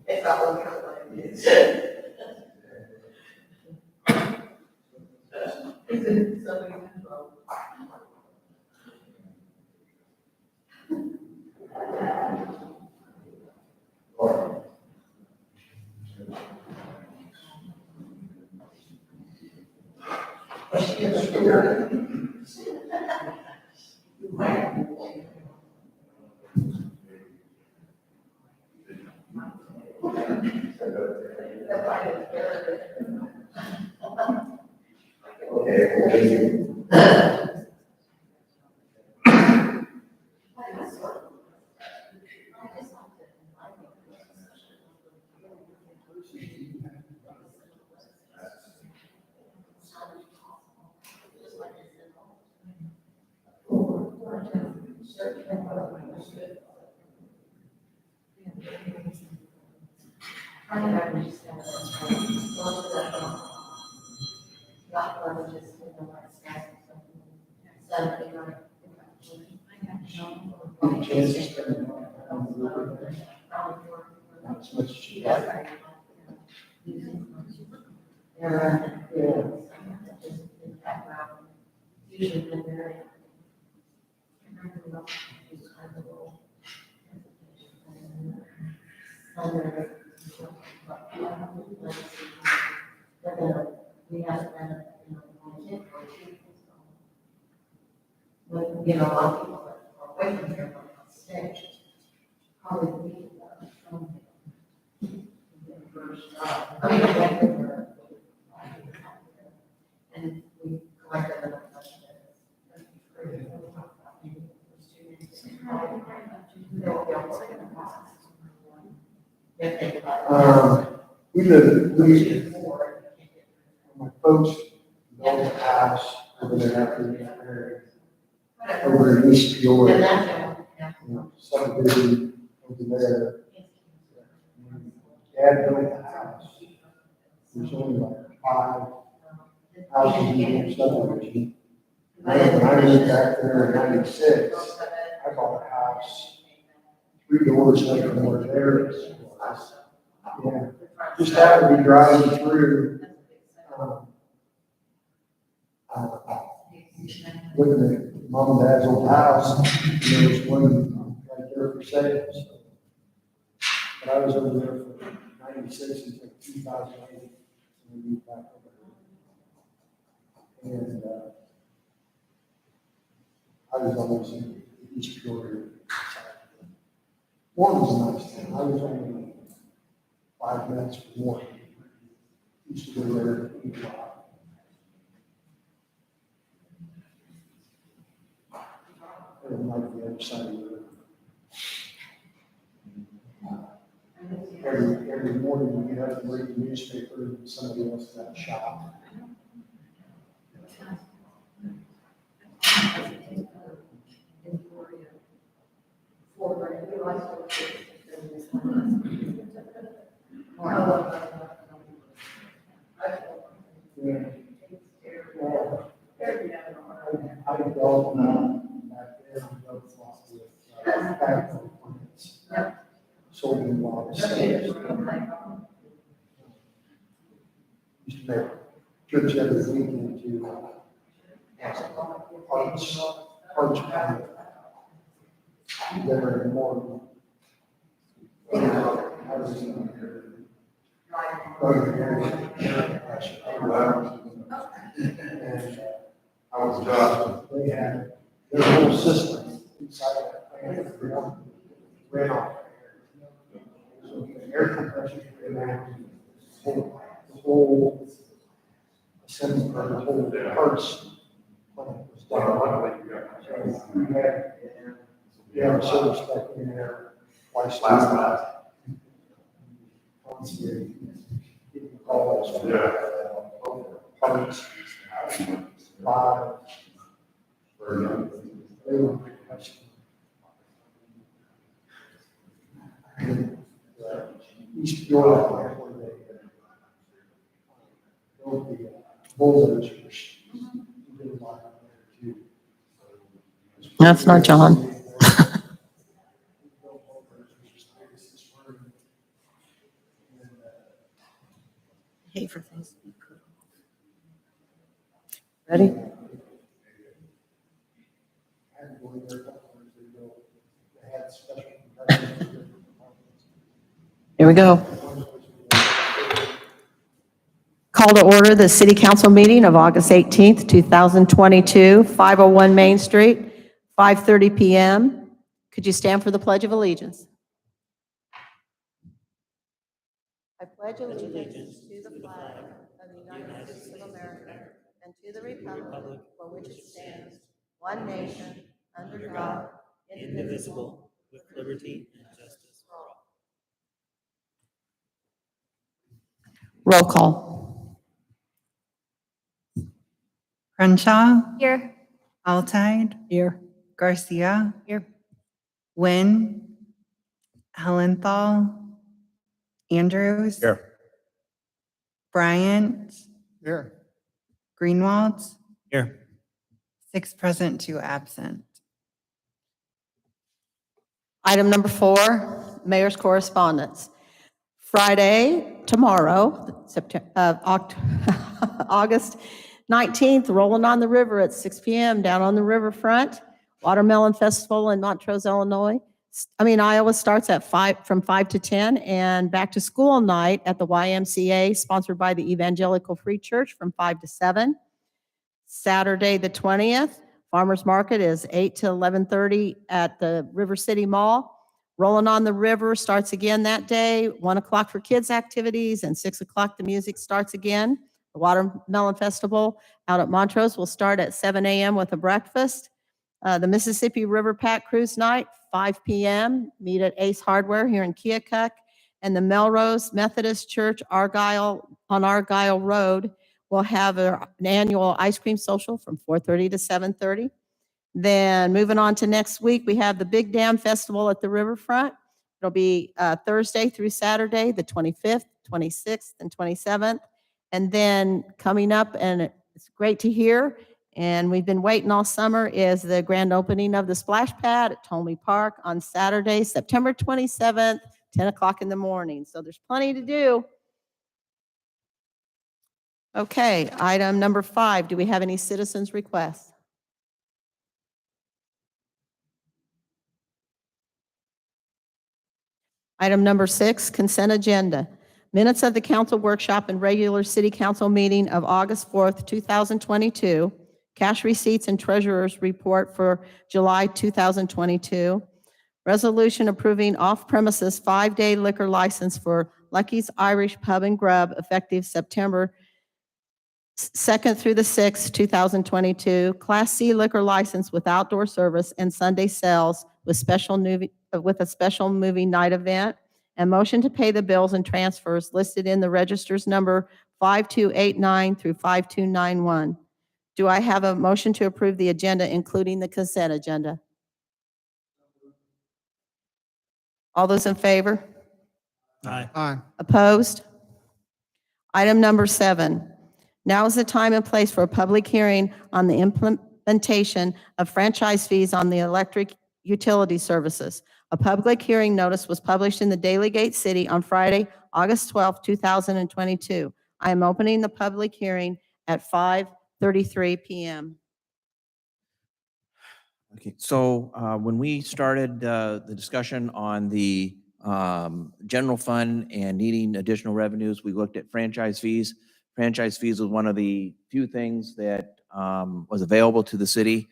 It's all over the place. Somebody control. Not as much as you like. Usually been very. We haven't done it, but, you know, a lot of people that are away from here on stage, probably we, first, I mean, like, and we collected enough money that My folks built a house over there after they got married, over in East Peoria, subdivision over there. Dad built the house. There's only like 5 houses in the subdivision. When I moved back there in '96, I bought a house 3 doors away from where theirs was. Yeah, just happened to be driving through, looking at mom and dad's old house, and there was one right there for sale. So. But I was over there from '96 until 2008, and we moved back over there. And I was always in East Peoria. Warren was a nice town. I was only 5 minutes from Warren. Used to go there to eat a lot. I didn't like the other side of the river. Every morning you get up and read the newspaper and somebody else got shot. I developed back there, I developed a lot with factory plants. Sold in a lot of states. Used to make trips every weekend to parts plant. There in the morning. I was And I was they had their whole system inside of that plant ran off. So the air compressor ran the whole assembly, the whole parts plant was down. So we had a service back in there twice. Constantly getting calls for parts, live. They were requesting. East York, where they built the bulldozers. That's not John. Hey, for Facebook. Ready? Here we go. Call to order the City Council meeting of August 18th, 2022, 501 Main Street, 5:30 PM. Could you stand for the Pledge of Allegiance? I pledge allegiance to the flag of the United States of America and to the republic for which it stands, one nation, under God, indivisible, with liberty and justice for all. Roll call. Crenshaw, Here. Altide, Here. Garcia, Here. Nguyen, Helenthal, Andrews, Here. Bryant, Here. Greenwald, Here. 6 present, 2 absent. Item number 4, Mayor's Correspondence. Friday, tomorrow, August 19th, Rolling on the River at 6 PM down on the riverfront. Watermelon Festival in Montrose, Illinois. Iowa starts at 5, from 5 to 10, and back to school night at the YMCA, sponsored by the Evangelical Free Church from 5 to 7. Saturday, the 20th, Farmers Market is 8 to 11:30 at the River City Mall. Rolling on the River starts again that day, 1 o'clock for kids' activities, and 6 o'clock the music starts again. The Watermelon Festival out at Montrose will start at 7 AM with a breakfast. The Mississippi River Pack Cruise Night, 5 PM, meet at Ace Hardware here in Keokuk. And the Melrose Methodist Church on Argyle Road will have an annual ice cream social from 4:30 to 7:30. Then moving on to next week, we have the Big Dam Festival at the riverfront. It'll be Thursday through Saturday, the 25th, 26th, and 27th. And then coming up, and it's great to hear, and we've been waiting all summer, is the grand opening of the splash pad at Tolmie Park on Saturday, September 27th, 10 o'clock in the morning. So there's plenty to do. Okay, item number 5, do we have any citizens' requests? Item number 6, consent agenda. Minutes of the council workshop and regular city council meeting of August 4th, 2022. Cash receipts and treasurer's report for July 2022. Resolution approving off-premises 5-day liquor license for Lucky's Irish Pub and Grub effective September 2nd through the 6th, 2022. Class C liquor license with outdoor service and Sunday sales with a special movie night event. And motion to pay the bills and transfers listed in the registers number 5289 through 5291. Do I have a motion to approve the agenda, including the consent agenda? All those in favor? Aye. Opposed? Item number 7. Now is the time and place for a public hearing on the implementation of franchise fees on the electric utility services. A public hearing notice was published in the Daily Gate City on Friday, August 12, 2022. I am opening the public hearing at 5:33 PM. Okay, so when we started the discussion on the general fund and needing additional revenues, we looked at franchise fees. Franchise fees was one of the few things that was available to the city.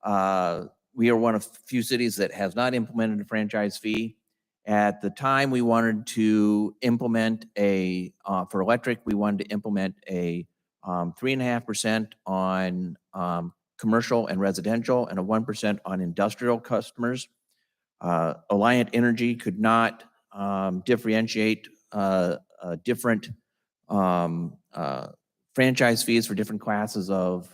We are one of few cities that has not implemented a franchise fee. At the time, we wanted to implement for electric, we wanted to implement a 3.5% on commercial and residential and a 1% on industrial customers. Alliant Energy could not differentiate different franchise fees for different classes of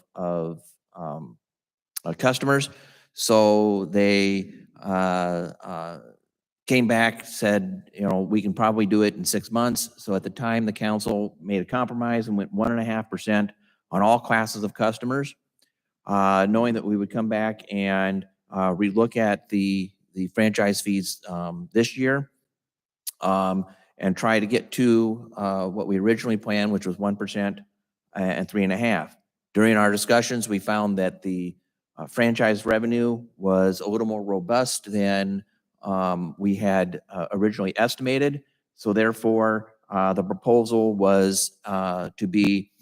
customers. So they came back, said, we can probably do it in 6 months. So at the time, the council made a compromise and went 1.5% on all classes of customers, knowing that we would come back and relook at the franchise fees this year and try to get to what we originally planned, which was 1% and 3.5%. During our discussions, we found that the franchise revenue was a little more robust than we had originally estimated. So therefore, the proposal was to be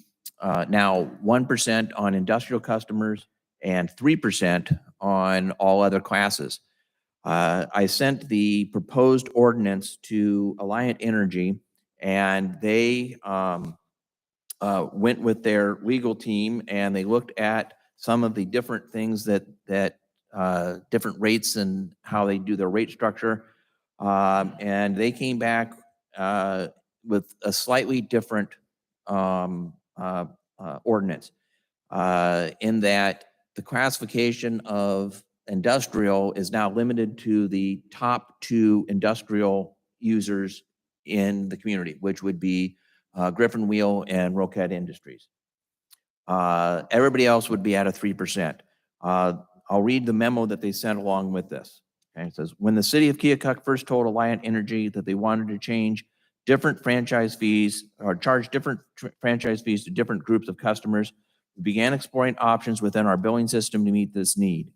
now 1% on industrial customers and 3% on all other classes. I sent the proposed ordinance to Alliant Energy, and they went with their legal team and they looked at some of the different things that different rates and how they do their rate structure. And they came back with a slightly different ordinance in that the classification of industrial is now limited to the top 2 industrial users in the community, which would be Griffin Wheel and Roquette Industries. Everybody else would be at a 3%. I'll read the memo that they sent along with this. Okay, it says, when the city of Keokuk first told Alliant Energy that they wanted to change different franchise fees or charge different franchise fees to different groups of customers, we began exploring options within our billing system to meet this need.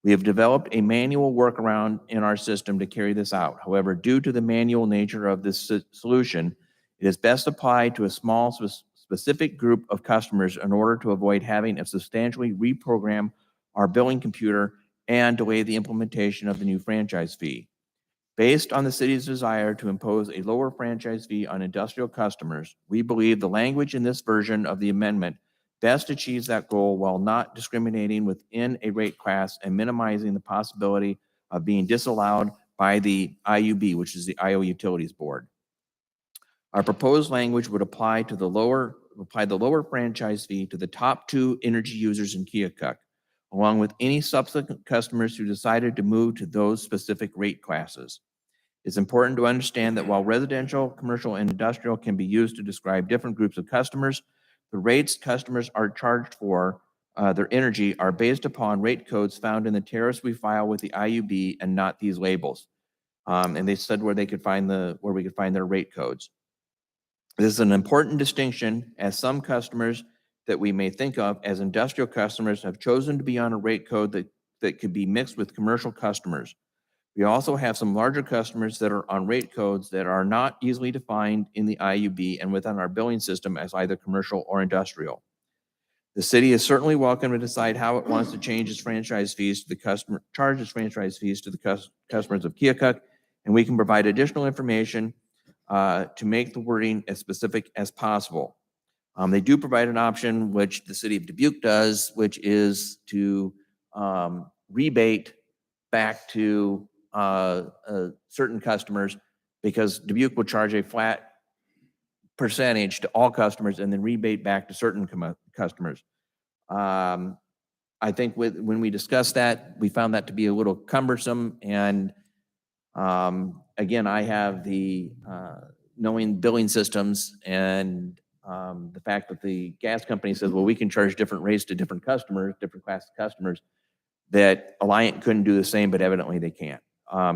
We have developed a manual workaround in our system to carry this out. However, due to the manual nature of this solution, it is best applied to a small specific group of customers in order to avoid having to substantially reprogram our billing computer and delay the implementation of the new franchise fee. Based on the city's desire to impose a lower franchise fee on industrial customers, we believe the language in this version of the amendment best achieves that goal while not discriminating within a rate class and minimizing the possibility of being disallowed by the IUB, which is the Iowa Utilities Board. Our proposed language would apply the lower franchise fee to the top 2 energy users in Keokuk, along with any subsequent customers who decided to move to those specific rate classes. It's important to understand that while residential, commercial, and industrial can be used to describe different groups of customers, the rates customers are charged for their energy are based upon rate codes found in the tariffs we file with the IUB and not these labels. And they said where we could find their rate codes. This is an important distinction, as some customers that we may think of as industrial customers have chosen to be on a rate code that could be mixed with commercial customers. We also have some larger customers that are on rate codes that are not easily defined in the IUB and within our billing system as either commercial or industrial. The city is certainly welcome to decide how it wants to change its franchise fees to the charge its franchise fees to the customers of Keokuk, and we can provide additional information to make the wording as specific as possible. They do provide an option, which the city of Dubuque does, which is to rebate back to certain customers, because Dubuque will charge a flat percentage to all customers and then rebate back to certain customers. I think when we discussed that, we found that to be a little cumbersome. And again, I have the knowing billing systems and the fact that the gas company says, well, we can charge different rates to different customers, different class of customers, that Alliant couldn't do the same, but evidently they can't.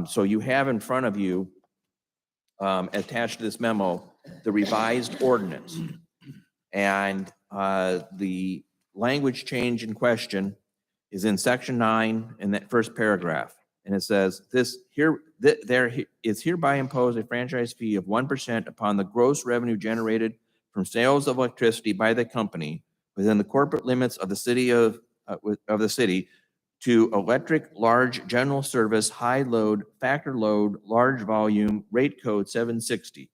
So you have in front of you, attached to this memo, the revised ordinance. And the language change in question is in section 9 in that first paragraph. And it says, is hereby imposed a franchise fee of 1% upon the gross revenue generated from sales of electricity by the company within the corporate limits of the city of the city to electric large general service, high load, factor load, large volume, rate code 760.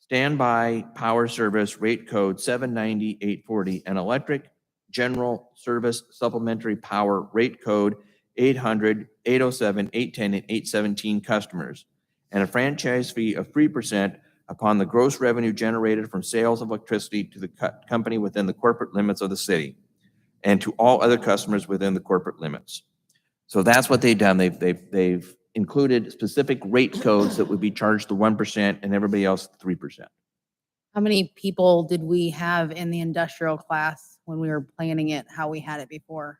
Standby power service, rate code 790-840, and electric general service supplementary power, rate code 800, 807, 810, and 817 customers, and a franchise fee of 3% upon the gross revenue generated from sales of electricity to the company within the corporate limits of the city, and to all other customers within the corporate limits. So that's what they've done. They've included specific rate codes that would be charged the 1% and everybody else 3%. How many people did we have in the industrial class when we were planning it, how we had it before?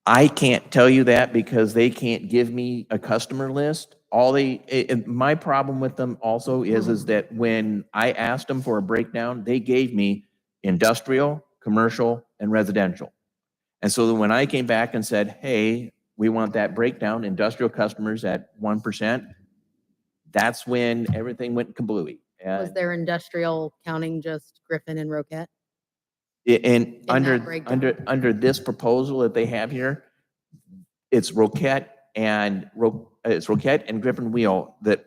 I can't tell you that because they can't give me a customer list. My problem with them also is that when I asked them for a breakdown, they gave me industrial, commercial, and residential. And so then when I came back and said, hey, we want that breakdown, industrial customers at 1%, that's when everything went kablooey. Was there industrial counting just Griffin and Roquette? And that breakdown? under this proposal that they have here, it's Roquette and Griffin Wheel that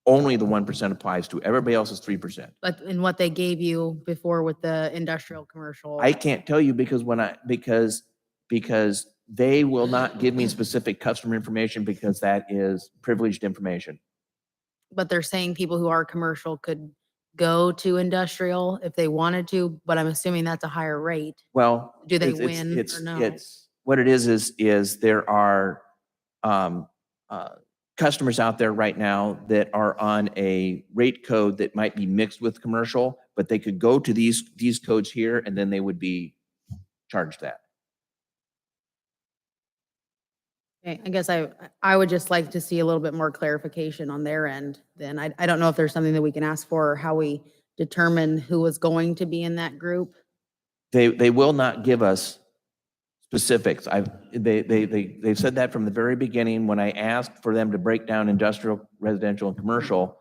only the 1% applies to. Everybody else is 3%. But in what they gave you before with the industrial commercial? I can't tell you because because they will not give me specific customer information because that is privileged information. But they're saying people who are commercial could go to industrial if they wanted to, but I'm assuming that's a higher rate. Well, Do they it's- win it's- or no? It's what it is there are customers out there right now that are on a rate code that might be mixed with commercial, but they could go to these codes here and then they would be charged that. Okay, I guess I would just like to see a little bit more clarification on their end then. I don't know if there's something that we can ask for or how we determine who is going to be in that group. They will not give us specifics. They've said that from the very beginning. When I asked for them to break down industrial, residential, and commercial,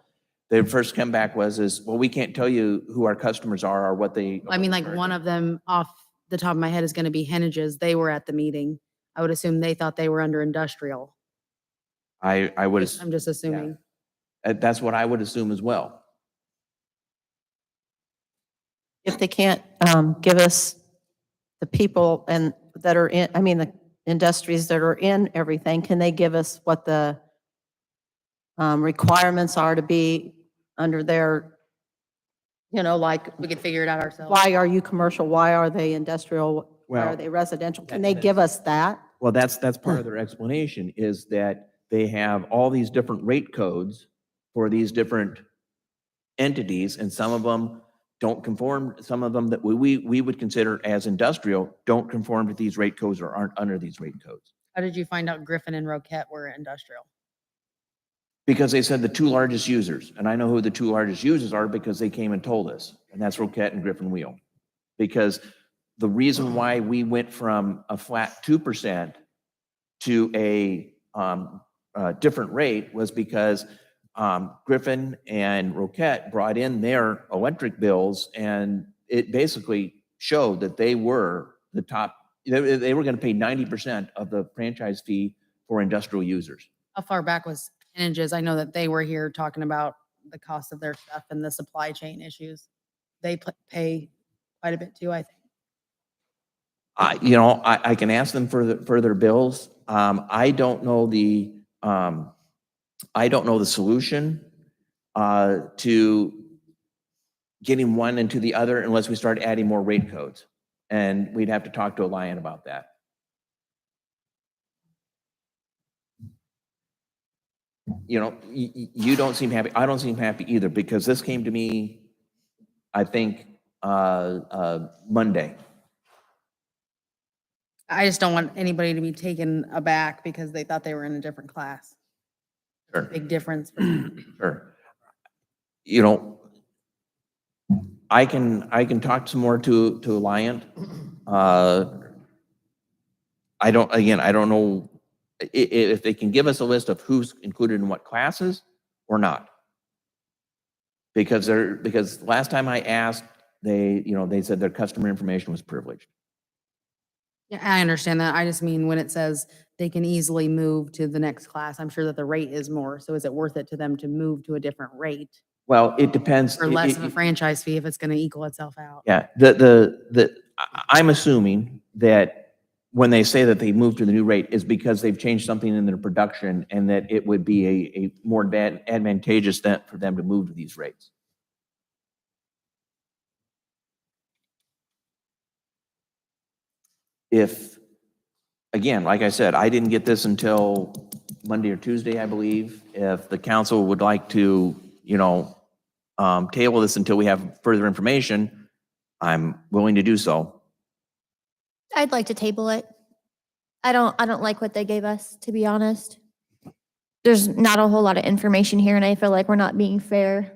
their first comeback was, well, we can't tell you who our customers are or what they. I mean, like one of them off the top of my head is going to be Hennages. They were at the meeting. I would assume they thought they were under industrial. I would. I'm just assuming. That's what I would assume as well. If they can't give us the people and that are in, I mean, the industries that are in everything, can they give us what the requirements are to be under their, like, We could figure it out ourselves. why are you commercial? Why are they industrial? Why are Well, they residential? Can they give us that? Well, that's part of their explanation is that they have all these different rate codes for these different entities, and some of them don't conform. Some of them that we would consider as industrial don't conform to these rate codes or aren't under these rate codes. How did you find out Griffin and Roquette were industrial? Because they said the two largest users, and I know who the two largest users are because they came and told us, and that's Roquette and Griffin Wheel. Because the reason why we went from a flat 2% to a different rate was because Griffin and Roquette brought in their electric bills, and it basically showed that they were the top. They were going to pay 90% of the franchise fee for industrial users. How far back was Hennages? I know that they were here talking about the cost of their stuff and the supply chain issues. They pay quite a bit too, I think. I can ask them for their bills. I don't know the solution to getting one into the other unless we start adding more rate codes, and we'd have to talk to Alliant about that. You don't seem happy. I don't seem happy either because this came to me, I think, Monday. I just don't want anybody to be taken aback because they thought they were in a different class. Sure. Big difference. Sure. I can talk some more to Alliant. I don't know. if they can give us a list of who's included in what classes or not. Because last time I asked, they said their customer information was privileged. Yeah, I understand that. I just mean when it says they can easily move to the next class, I'm sure that the rate is more. So is it worth it to them to move to a different rate Well, it depends. or less of a franchise fee if it's going to equal itself out? Yeah, I'm assuming that when they say that they moved to the new rate is because they've changed something in their production and that it would be a more advantageous for them to move to these rates. If, again, like I said, I didn't get this until Monday or Tuesday, I believe. If the council would like to, table this until we have further information, I'm willing to do so. I'd like to table it. I don't like what they gave us, to be honest. There's not a whole lot of information here, and I feel like we're not being fair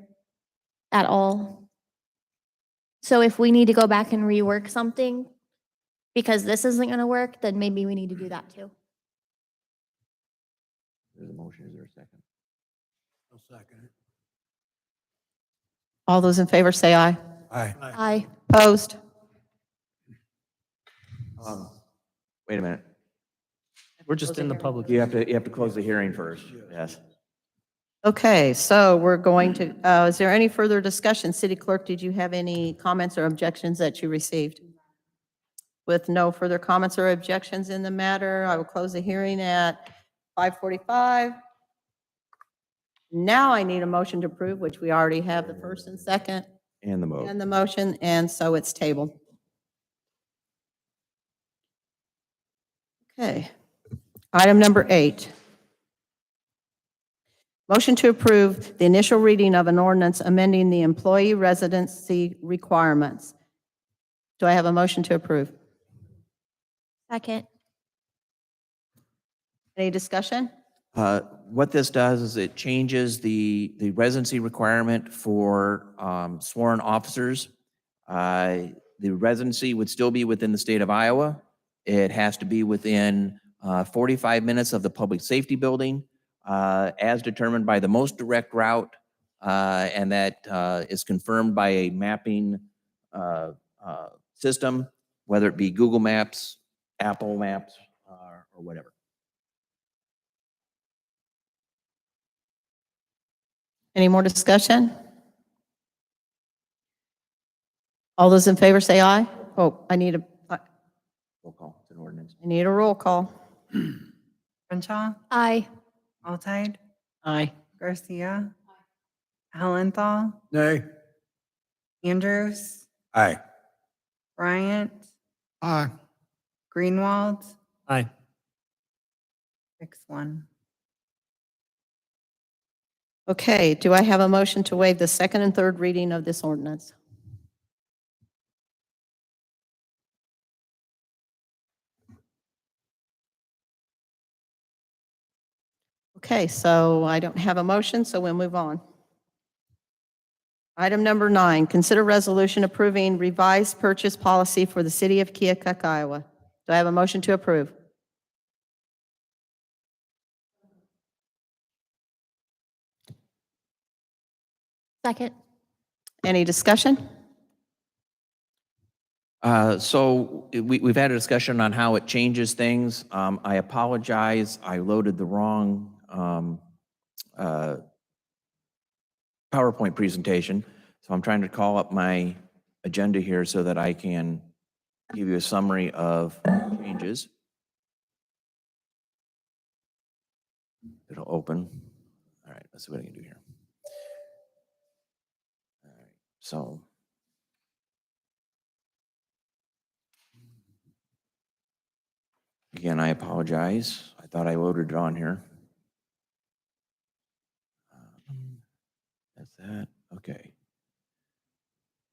at all. So if we need to go back and rework something because this isn't going to work, then maybe we need to do that too. There's a motion, is there a second? I'll second it. All those in favor say aye. Aye. Aye. Opposed? Wait a minute. We're just in the public. You have to close the hearing first. Yes. Okay, so we're going to, is there any further discussion? City Clerk, did you have any comments or objections that you received? With no further comments or objections in the matter, I will close the hearing at 5:45. Now I need a motion to approve, which we already have the first and second And the vote. and the motion, and so it's tabled. Okay. Item number 8. Motion to approve the initial reading of an ordinance amending the employee residency requirements. Do I have a motion to approve? Second. Any discussion? What this does is it changes the residency requirement for sworn officers. The residency would still be within the state of Iowa. It has to be within 45 minutes of the public safety building, as determined by the most direct route, and that is confirmed by a mapping system, whether it be Google Maps, Apple Maps, or whatever. Any more discussion? All those in favor say aye. Oh, I need a Roll call, it's an ordinance. roll call. Crenshaw, Aye. Alteid, Aye. Garcia, Hellenthal, Nay. Andrews, Aye. Bryant, Aye. Greenwald, Aye. 6-1. Okay, do I have a motion to waive the second and third reading of this ordinance? Okay, so I don't have a motion, so we'll move on. Item number 9, consider resolution approving revised purchase policy for the city of Keokuk, Iowa. Do I have a motion to approve? Second. Any discussion? So we've had a discussion on how it changes things. I apologize. I loaded the wrong PowerPoint presentation. So I'm trying to call up my agenda here so that I can give you a summary of changes. It'll open. All right, let's see what I can do here. All right, so. Again, I apologize. I thought I loaded it on here. That's that. Okay.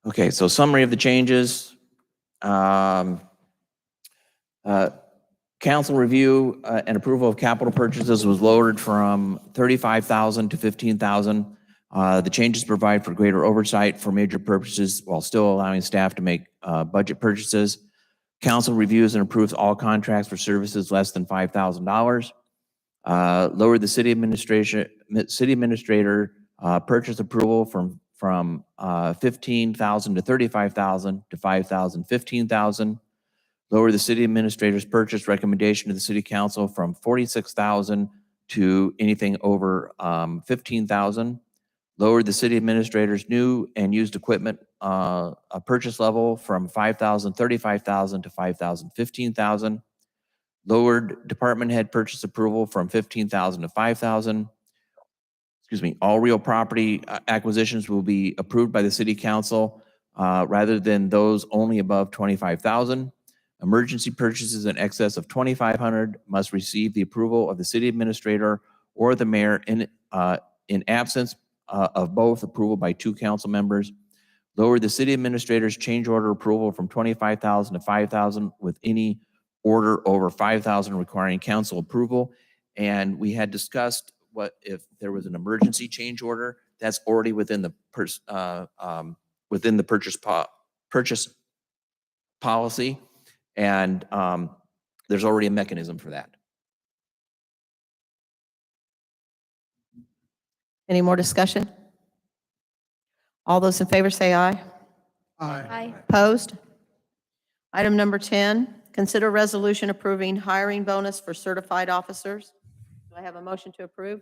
Okay, so summary of the changes. Council review and approval of capital purchases was lowered from 35,000 to 15,000. The changes provide for greater oversight for major purposes while still allowing staff to make budget purchases. Council reviews and approves all contracts for services less than $5,000. Lowered the city administrator purchase approval from 15,000 to 35,000 to 5,000, 15,000. Lower the city administrator's purchase recommendation to the city council from 46,000 to anything over 15,000. Lowered the city administrator's new and used equipment a purchase level from 5,000, 35,000 to 5,000, 15,000. Lowered department head purchase approval from 15,000 to 5,000. Excuse me, all real property acquisitions will be approved by the city council rather than those only above 25,000. Emergency purchases in excess of 2,500 must receive the approval of the city administrator or the mayor in absence of both approval by 2 council members. Lower the city administrator's change order approval from 25,000 to 5,000 with any order over 5,000 requiring council approval. And we had discussed what if there was an emergency change order, that's already within the purchase policy. And there's already a mechanism for that. Any more discussion? All those in favor say aye. Aye. Opposed? Item number 10, consider resolution approving hiring bonus for certified officers. Do I have a motion to approve?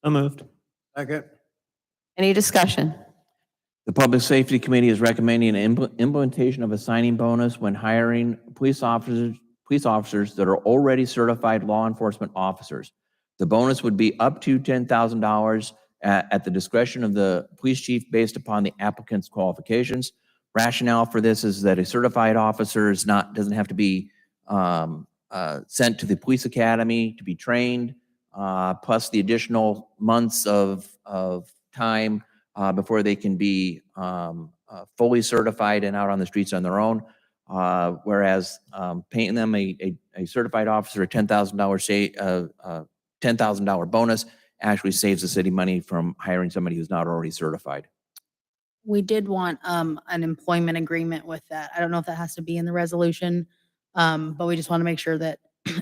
So moved. Second. Any discussion? The Public Safety Committee is recommending an implementation of a signing bonus when hiring police officers that are already certified law enforcement officers. The bonus would be up to $10,000 at the discretion of the police chief based upon the applicant's qualifications. Rationale for this is that a certified officer doesn't have to be sent to the police academy to be trained, plus the additional months of time before they can be fully certified and out on the streets on their own. Whereas paying them a certified officer a $10,000 bonus actually saves the city money from hiring somebody who's not already certified. We did want an employment agreement with that. I don't know if that has to be in the resolution, but we just want to make sure that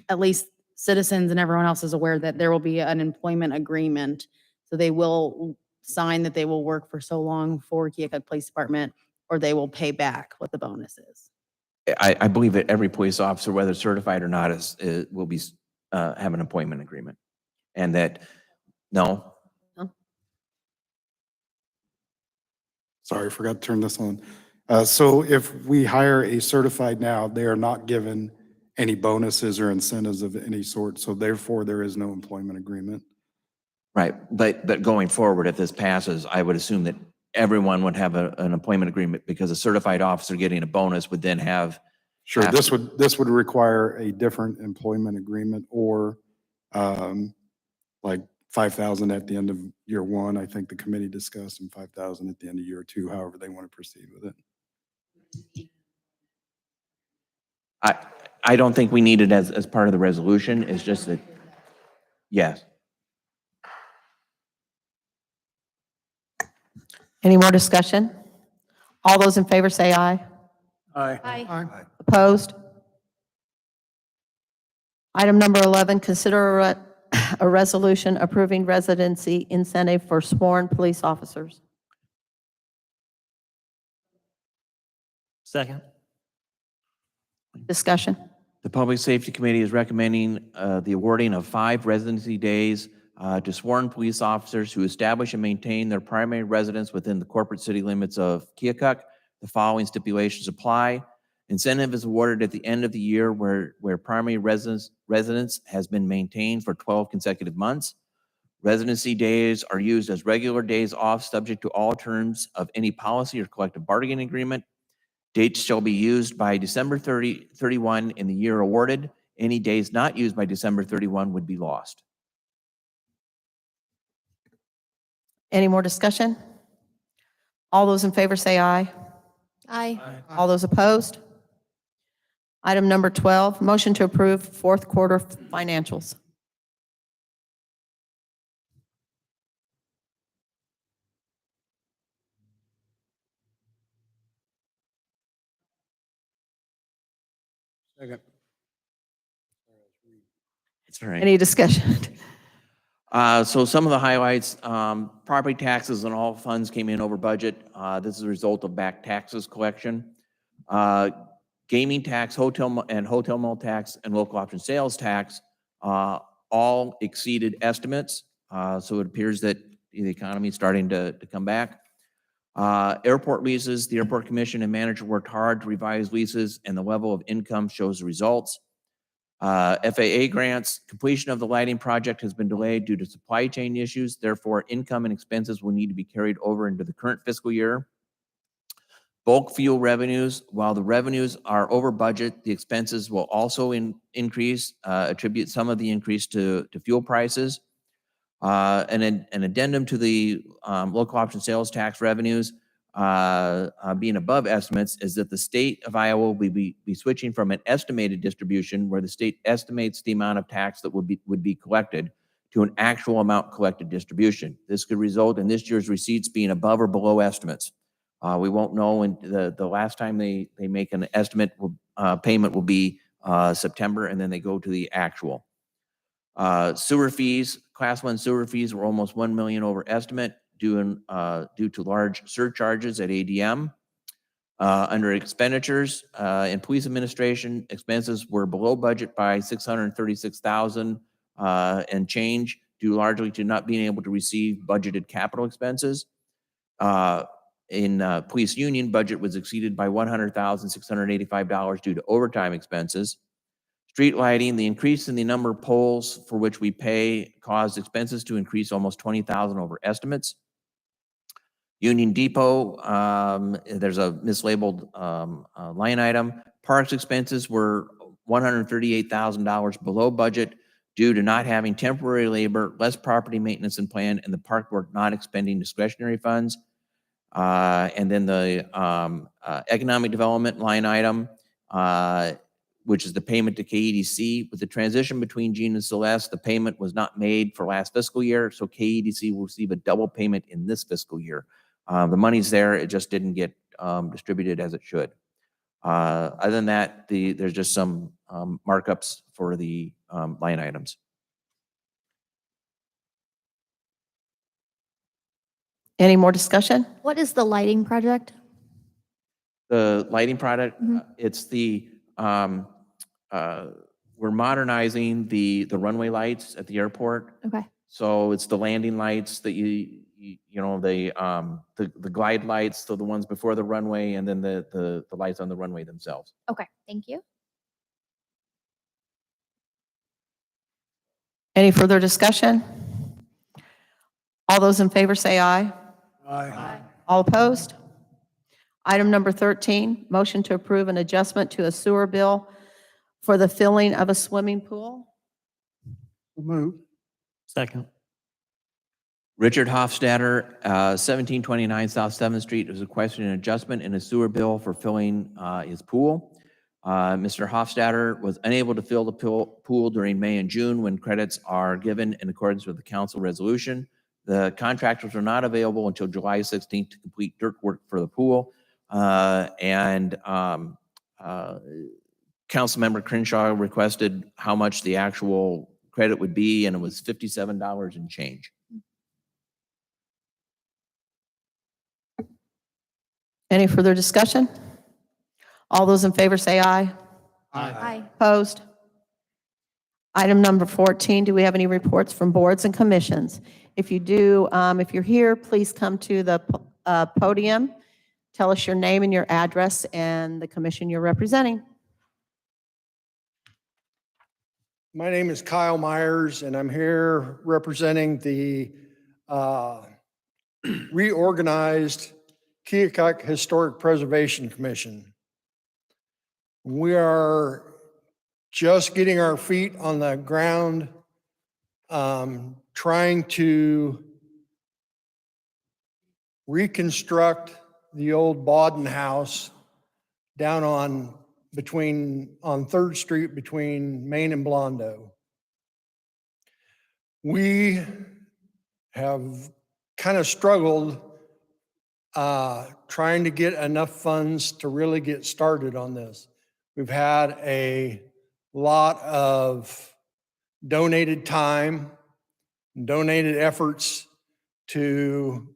at least citizens and everyone else is aware that there will be an employment agreement. So they will sign that they will work for so long for Keokuk Police Department, or they will pay back what the bonus is. I believe that every police officer, whether certified or not, will be have an employment agreement, and that no. Sorry, I forgot to turn this on. So if we hire a certified now, they are not given any bonuses or incentives of any sort, so therefore there is no employment agreement. Right, but going forward, if this passes, I would assume that everyone would have an employment agreement because a certified officer getting a bonus would then have. Sure, this would require a different employment agreement or like 5,000 at the end of year 1. I think the committee discussed, and 5,000 at the end of year 2, however they want to proceed with it. I don't think we need it as part of the resolution. It's just that, yes. Any more discussion? All those in favor say aye. Aye. Aye. Opposed? Item number 11, consider a resolution approving residency incentive for sworn police officers. Second. Discussion? The Public Safety Committee is recommending the awarding of 5 residency days to sworn police officers who establish and maintain their primary residence within the corporate city limits of Keokuk. The following stipulations apply. Incentive is awarded at the end of the year where primary residence has been maintained for 12 consecutive months. Residency days are used as regular days off, subject to all terms of any policy or collective bargaining agreement. Dates shall be used by December 31 in the year awarded. Any days not used by December 31 would be lost. Any more discussion? All those in favor say aye. Aye. All those opposed? Item number 12, motion to approve fourth quarter financials. Second. It's all right. Any discussion? So some of the highlights, property taxes and all funds came in over budget. This is a result of back taxes collection. Gaming tax, hotel mall tax, and local option sales tax all exceeded estimates. So it appears that the economy is starting to come back. Airport leases, the airport commission and manager worked hard to revise leases, and the level of income shows the results. FAA grants, completion of the lighting project has been delayed due to supply chain issues. Therefore, income and expenses will need to be carried over into the current fiscal year. Bulk fuel revenues, while the revenues are over budget, the expenses will also increase, attribute some of the increase to fuel prices. An addendum to the local option sales tax revenues being above estimates is that the state of Iowa will be switching from an estimated distribution where the state estimates the amount of tax that would be collected to an actual amount collected distribution. This could result in this year's receipts being above or below estimates. We won't know, and the last time they make an estimate payment will be September, and then they go to the actual. Sewer fees, class 1 sewer fees were almost 1 million over estimate due to large surcharges at ADM. Under expenditures, in police administration, expenses were below budget by 636,000 and change, due largely to not being able to receive budgeted capital expenses. In police union, budget was exceeded by $100,685 due to overtime expenses. Street lighting, the increase in the number of poles for which we pay caused expenses to increase almost 20,000 over estimates. Union Depot, there's a mislabeled line item. Parks expenses were $138,000 below budget due to not having temporary labor, less property maintenance and plan, and the park board not expending discretionary funds. And then the economic development line item, which is the payment to KEDC. With the transition between Gene and Celeste, the payment was not made for last fiscal year, so KEDC will receive a double payment in this fiscal year. The money's there, it just didn't get distributed as it should. Other than that, there's just some markups for the line items. Any more discussion? What is the lighting project? The lighting product, Mhm. it's the, we're modernizing the runway lights at the airport. Okay. So it's the landing lights that you know, the glide lights, so the ones before the runway, and then the lights on the runway themselves. Okay. Thank you. Any further discussion? All those in favor say aye. Aye. All opposed? Item number 13, motion to approve an adjustment to a sewer bill for the filling of a swimming pool. Move. Second. Richard Hofstadter, 1729 South 7th Street, is requesting an adjustment in a sewer bill for filling his pool. Mr. Hofstadter was unable to fill the pool during May and June when credits are given in accordance with the council resolution. The contractors are not available until July 16th to complete dirt work for the pool. Councilmember Crenshaw requested how much the actual credit would be, and it was $57 and change. Any further discussion? All those in favor say aye. Aye. Opposed? Item number 14, do we have any reports from boards and commissions? If you do, if you're here, please come to the podium. Tell us your name and your address and the commission you're representing. My name is Kyle Myers, and I'm here representing the reorganized Keokuk Historic Preservation Commission. We are just getting our feet on the ground, trying to reconstruct the old Bawden House down on 3rd Street between Main and Blondo. We have kind of struggled trying to get enough funds to really get started on this. We've had a lot of donated time, donated efforts to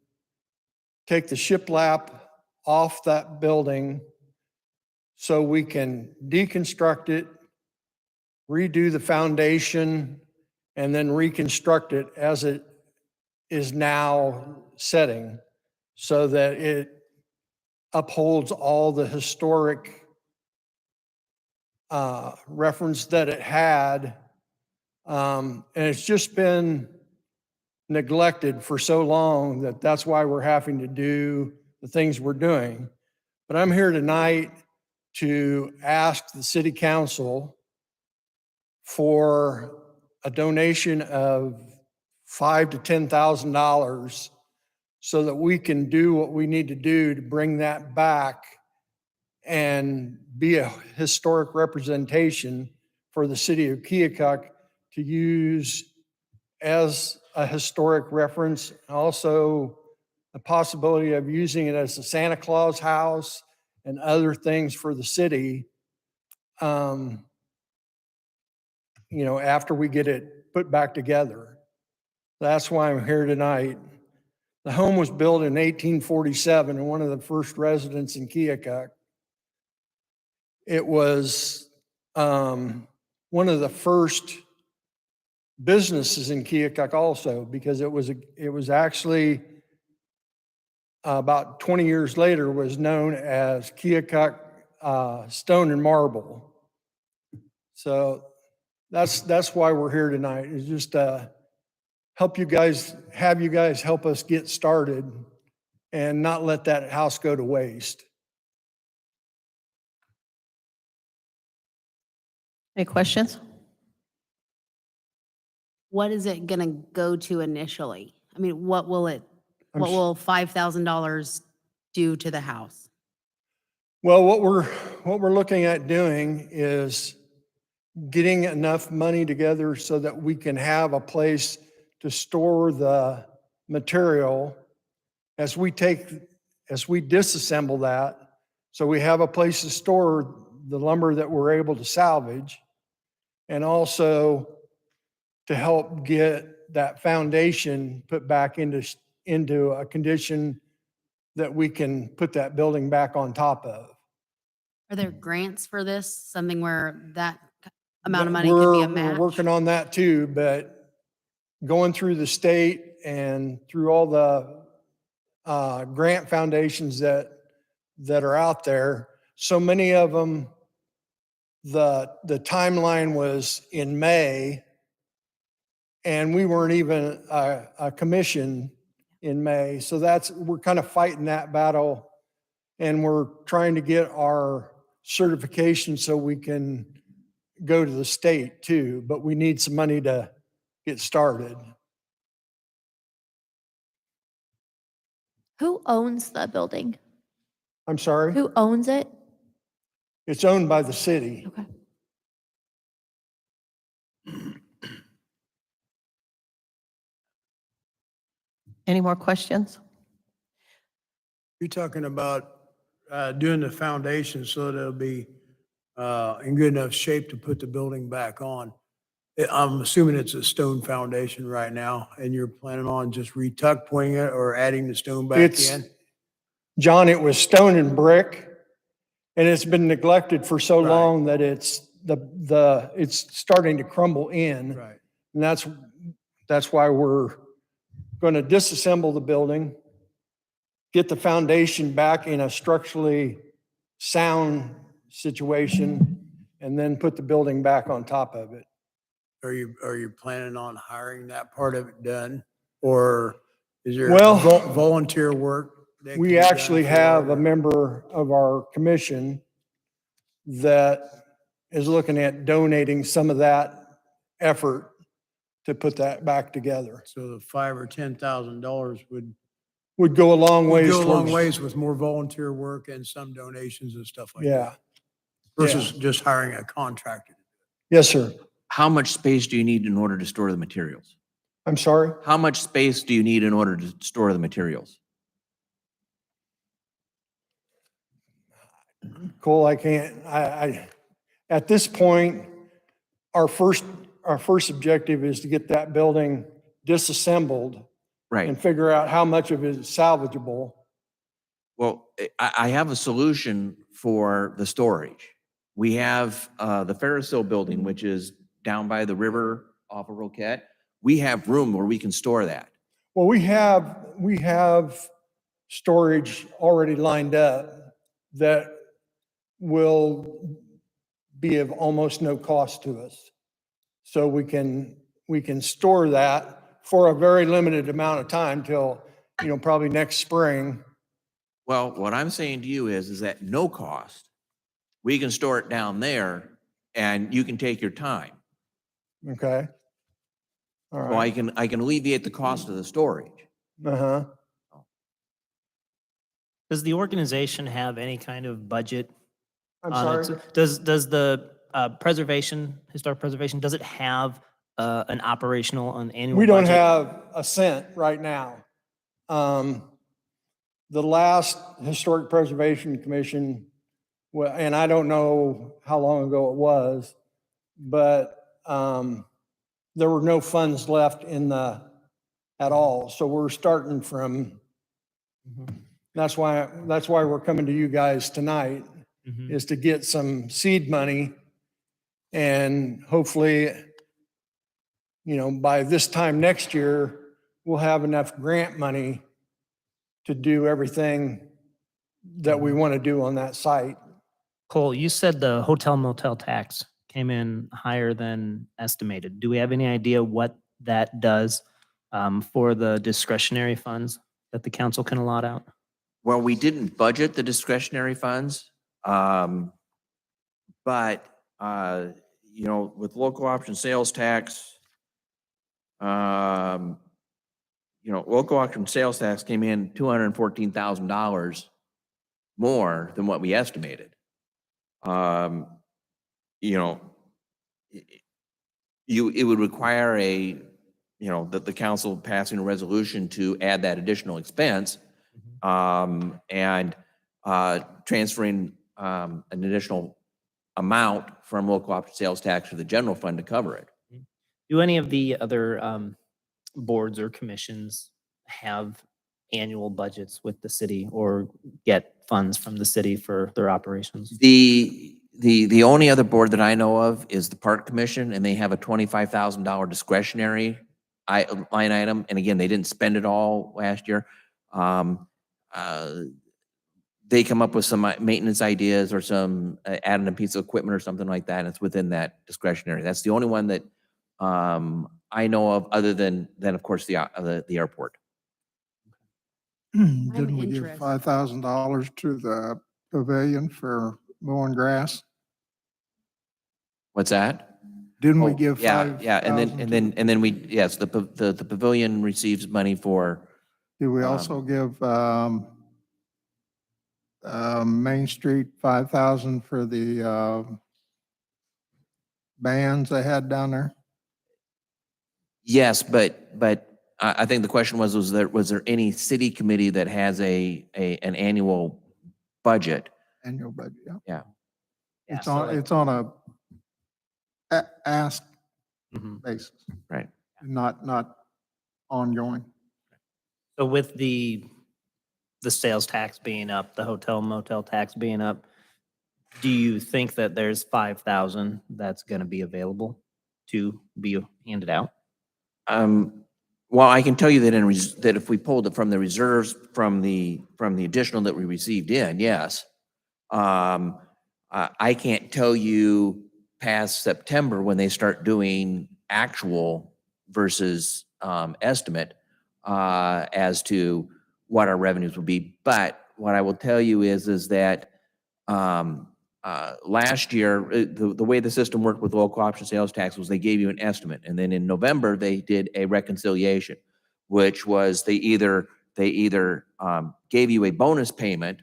take the shiplap off that building so we can deconstruct it, redo the foundation, and then reconstruct it as it is now setting so that it upholds all the historic reference that it had. And it's just been neglected for so long that that's why we're having to do the things we're doing. But I'm here tonight to ask the city council for a donation of $5,000 to $10,000 so that we can do what we need to do to bring that back and be a historic representation for the city of Keokuk to use as a historic reference. Also, the possibility of using it as a Santa Claus house and other things for the city. After we get it put back together. That's why I'm here tonight. The home was built in 1847 and one of the first residents in Keokuk. It was one of the first businesses in Keokuk also, because it was actually about 20 years later was known as Keokuk Stone and Marble. So that's why we're here tonight, is just have you guys help us get started and not let that house go to waste. Any questions? What is it gonna go to initially? I mean, what will I'm what s- will $5,000 do to the house? Well, what we're looking at doing is getting enough money together so that we can have a place to store the material as we disassemble that. So we have a place to store the lumber that we're able to salvage, and also to help get that foundation put back into a condition that we can put that building back on top of. Are there grants for this? Something where that amount of money can be a We're match? working on that too, but going through the state and through all the grant foundations that are out there, so many of them, the timeline was in May, and we weren't even a commission in May. So we're kind of fighting that battle, and we're trying to get our certification so we can go to the state too, but we need some money to get started. Who owns the building? I'm sorry? Who owns it? It's owned by the city. Okay. Any more questions? You're talking about doing the foundation so that it'll be in good enough shape to put the building back on. I'm assuming it's a stone foundation right now, and you're planning on just retuck-pointing it or adding the stone back It's, in? John, it was stone and brick, and it's been neglected for so Right. long that it's starting to crumble in. Right. And that's why we're going to disassemble the building, get the foundation back in a structurally sound situation, and then put the building back on top of it. Are you planning on hiring that part of it done? Or is there Well, volunteer work? that can We be done actually for have a our- member of our commission that is looking at donating some of that effort to put that back together. So the $5,000 or $10,000 Would go a long would ways go a long towards. ways with more volunteer work and some donations and stuff like Yeah, that. Versus just hiring a contractor. yes, sir. How much space do you need in order to store the materials? I'm sorry? How much space do you need in order to store the materials? Cole, I can't, at this point, our first our first objective is to get that building disassembled and Right. figure out how much of it is salvageable. Well, I have a solution for the storage. We have the Ferris Hill building, which is down by the river off of Roquette. We have room where we can store that. Well, we have storage already lined up that will be of almost no cost to us. So we can store that for a very limited amount of time till, probably next spring. Well, what I'm saying to you is at no cost, we can store it down there and you can take your time. Okay. All So right. I can alleviate the cost of the storage. Uh-huh. Does the organization have any kind of budget I'm on sorry. it? Does the historic preservation, does it have an operational, an annual We don't budget? have a cent right now. The last Historic Preservation Commission, well, and I don't know how long ago it was, but there were no funds left at all. So we're starting from, Mhm, that's why we're coming to you guys tonight, mhm. is to get some seed money. And hopefully, by this time next year, we'll have enough grant money to do everything that we want to do on that site. Cole, you said the hotel motel tax came in higher than estimated. Do we have any idea what that does for the discretionary funds that the council can allot out? Well, we didn't budget the discretionary funds. But, with local option sales tax, local option sales tax came in $214,000 more than what we estimated. It would require that the council passing a resolution to add that additional expense, and transferring an additional amount from local option sales tax to the general fund to cover it. Do any of the other boards or commissions have annual budgets with the city or get funds from the city for their operations? The only other board that I know of is the Park Commission, and they have a $25,000 discretionary line item. And again, they didn't spend it all last year. They come up with some maintenance ideas or some adding a piece of equipment or something like that, and it's within that discretionary. That's the only one that I know of, other than of course the airport. Didn't we give interested. $5,000 to the pavilion for mowing grass? What's that? Didn't we Oh, give yeah, 5,000? yeah, and then yes, the pavilion receives money for. Did we also give Main Street 5,000 for the bands they had down there? Yes, but I think the question was there any city committee that has an annual budget? Annual budget, yeah. Yeah. It's so on, it's on a ask Mhm. basis, Right. not ongoing. So with the sales tax being up, the hotel motel tax being up, do you think that there's 5,000 that's going to be available to be handed out? Well, I can tell you that that if we pulled it from the reserves, from the additional that we received in, yes. I can't tell you past September when they start doing actual versus estimate as to what our revenues will be. But what I will tell you is that last year, the way the system worked with local option sales tax was they gave you an estimate, and then in November they did a reconciliation, which was they either gave you a bonus payment,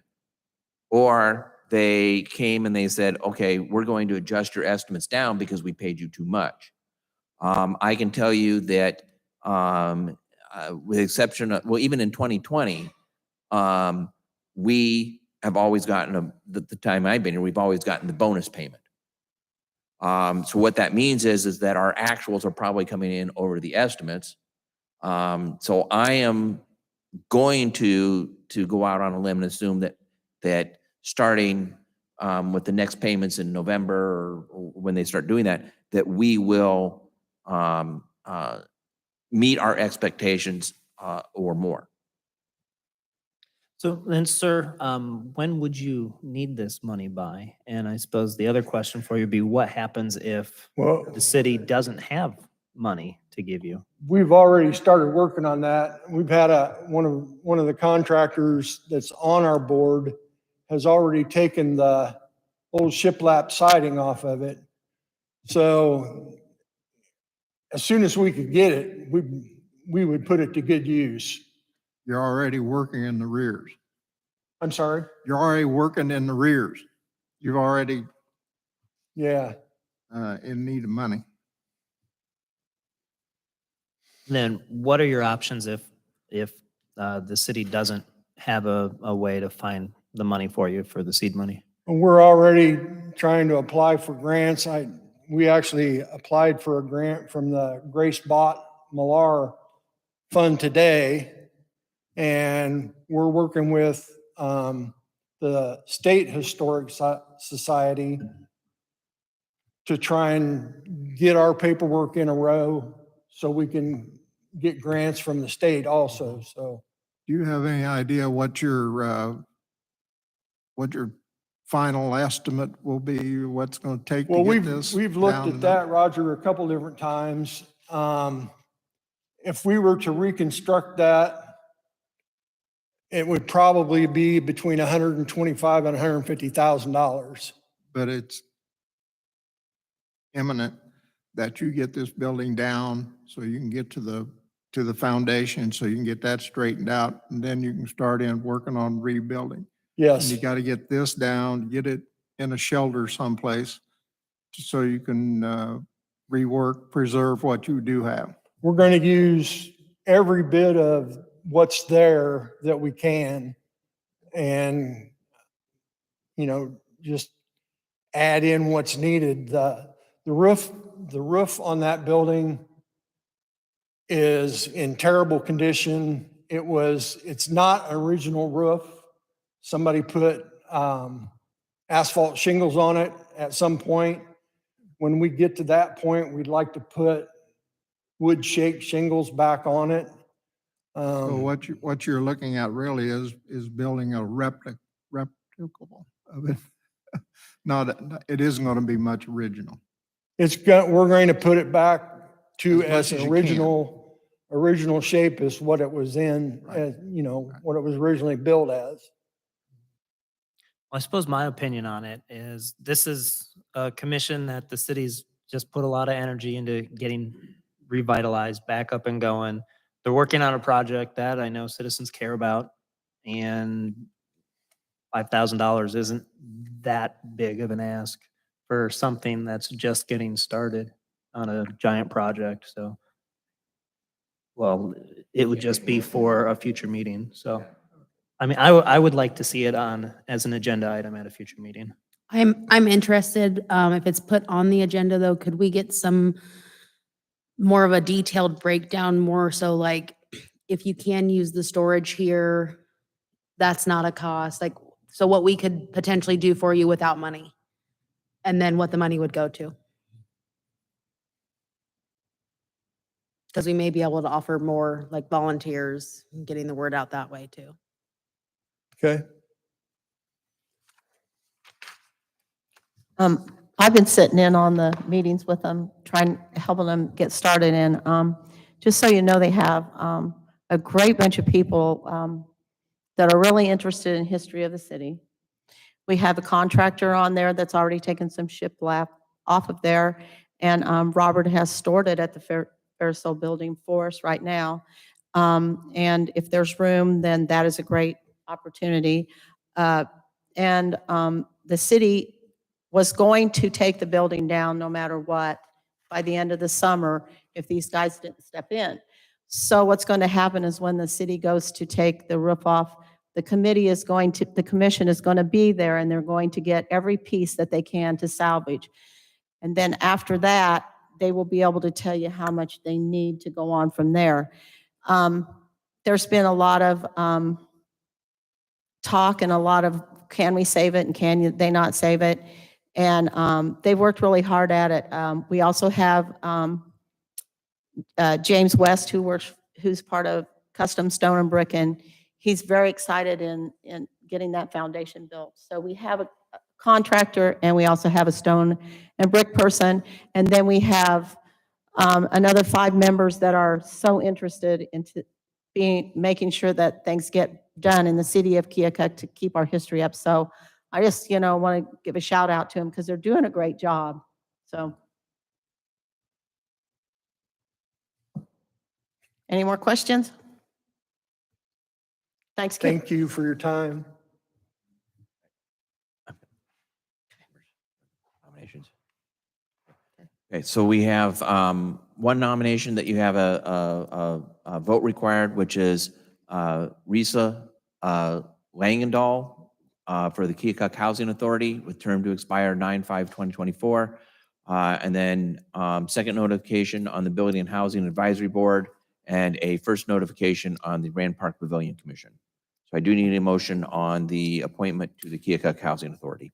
or they came and they said, okay, we're going to adjust your estimates down because we paid you too much. I can tell you that with the exception of, well, even in 2020, we have always gotten the time I've been here, we've always gotten the bonus payment. So what that means is that our actuals are probably coming in over the estimates. So I am going to go out on a limb and assume that starting with the next payments in November or when they start doing that, that we will meet our expectations or more. So then, sir, when would you need this money by? And I suppose the other question for you would be, what happens if Well, the city doesn't have money to give you? we've already started working on that. We've had one of the contractors that's on our board has already taken the old shiplap siding off of it. So as soon as we could get it, we would put it to good use. You're already working in the rears. I'm sorry? You're already working in the rears. You're already Yeah. in need of money. Then what are your options if the city doesn't have a way to find the money for you for the seed money? We're already trying to apply for grants. We actually applied for a grant from the Grace Bott Millar Fund today. And we're working with the State Historic Society to try and get our paperwork in a row so we can get grants from the state also. So Do you have any idea what your final estimate will be, what's going to take to well, get this? we've looked down at and that, Roger, a couple different times. If we were to reconstruct that, it would probably be between $125,000 and $150,000. But it's imminent that you get this building down so you can get to the foundation, so you can get that straightened out, and then you can start in working on rebuilding. And Yes, you got to get this down, get it in a shelter someplace so you can rework, preserve what you do have. we're going to use every bit of what's there that we can and, just add in what's needed. The roof on that building is in terrible condition. It's not an original roof. Somebody put asphalt shingles on it at some point. When we get to that point, we'd like to put wood shake shingles back on it. So what you're looking at really is building a replicable of it. It isn't going to be much original. We're going to put it back to As as much as an you can. original shape as what it was in, Right. what it was originally built as. I suppose my opinion on it is this is a commission that the city's just put a lot of energy into getting revitalized, back up and going. They're working on a project that I know citizens care about, and $5,000 isn't that big of an ask for something that's just getting started on a giant project. So, well, it would just be for a future meeting. So, I mean, I would like to see it on as an agenda item at a future meeting. I'm interested, if it's put on the agenda though, could we get some more of a detailed breakdown, more so like if you can use the storage here, that's not a cost, like, so what we could potentially do for you without money? And then what the money would go to? Because we may be able to offer more like volunteers, and getting the word out that way too. Okay. I've been sitting in on the meetings with them, helping them get started. And just so you know, they have a great bunch of people that are really interested in history of the city. We have a contractor on there that's already taken some shiplap off of there. And Robert has stored it at the Fairfield building for us right now. And if there's room, then that is a great opportunity. And the city was going to take the building down no matter what by the end of the summer if these guys didn't step in. So what's going to happen is when the city goes to take the roof off, the commission is going to be there, and they're going to get every piece that they can to salvage. And then after that, they will be able to tell you how much they need to go on from there. There's been a lot of talk and a lot of, can we save it and they not save it? And they worked really hard at it. We also have James West, who's part of Custom Stone and Brick, and he's very excited in getting that foundation built. So we have a contractor, and we also have a stone and brick person, and then we have another 5 members that are so interested into making sure that things get done in the city of Keokuk to keep our history up. So I just, want to give a shout out to them because they're doing a great job. So. Any more questions? Thanks, Kip. Thank you for your time. Nominations. Okay, so we have one nomination that you have a vote required, which is Risa Langendahl for the Keokuk Housing Authority with term to expire 9/5/2024. And then second notification on the Building and Housing Advisory Board and a first notification on the Grand Park Pavilion Commission. So I do need a motion on the appointment to the Keokuk Housing Authority.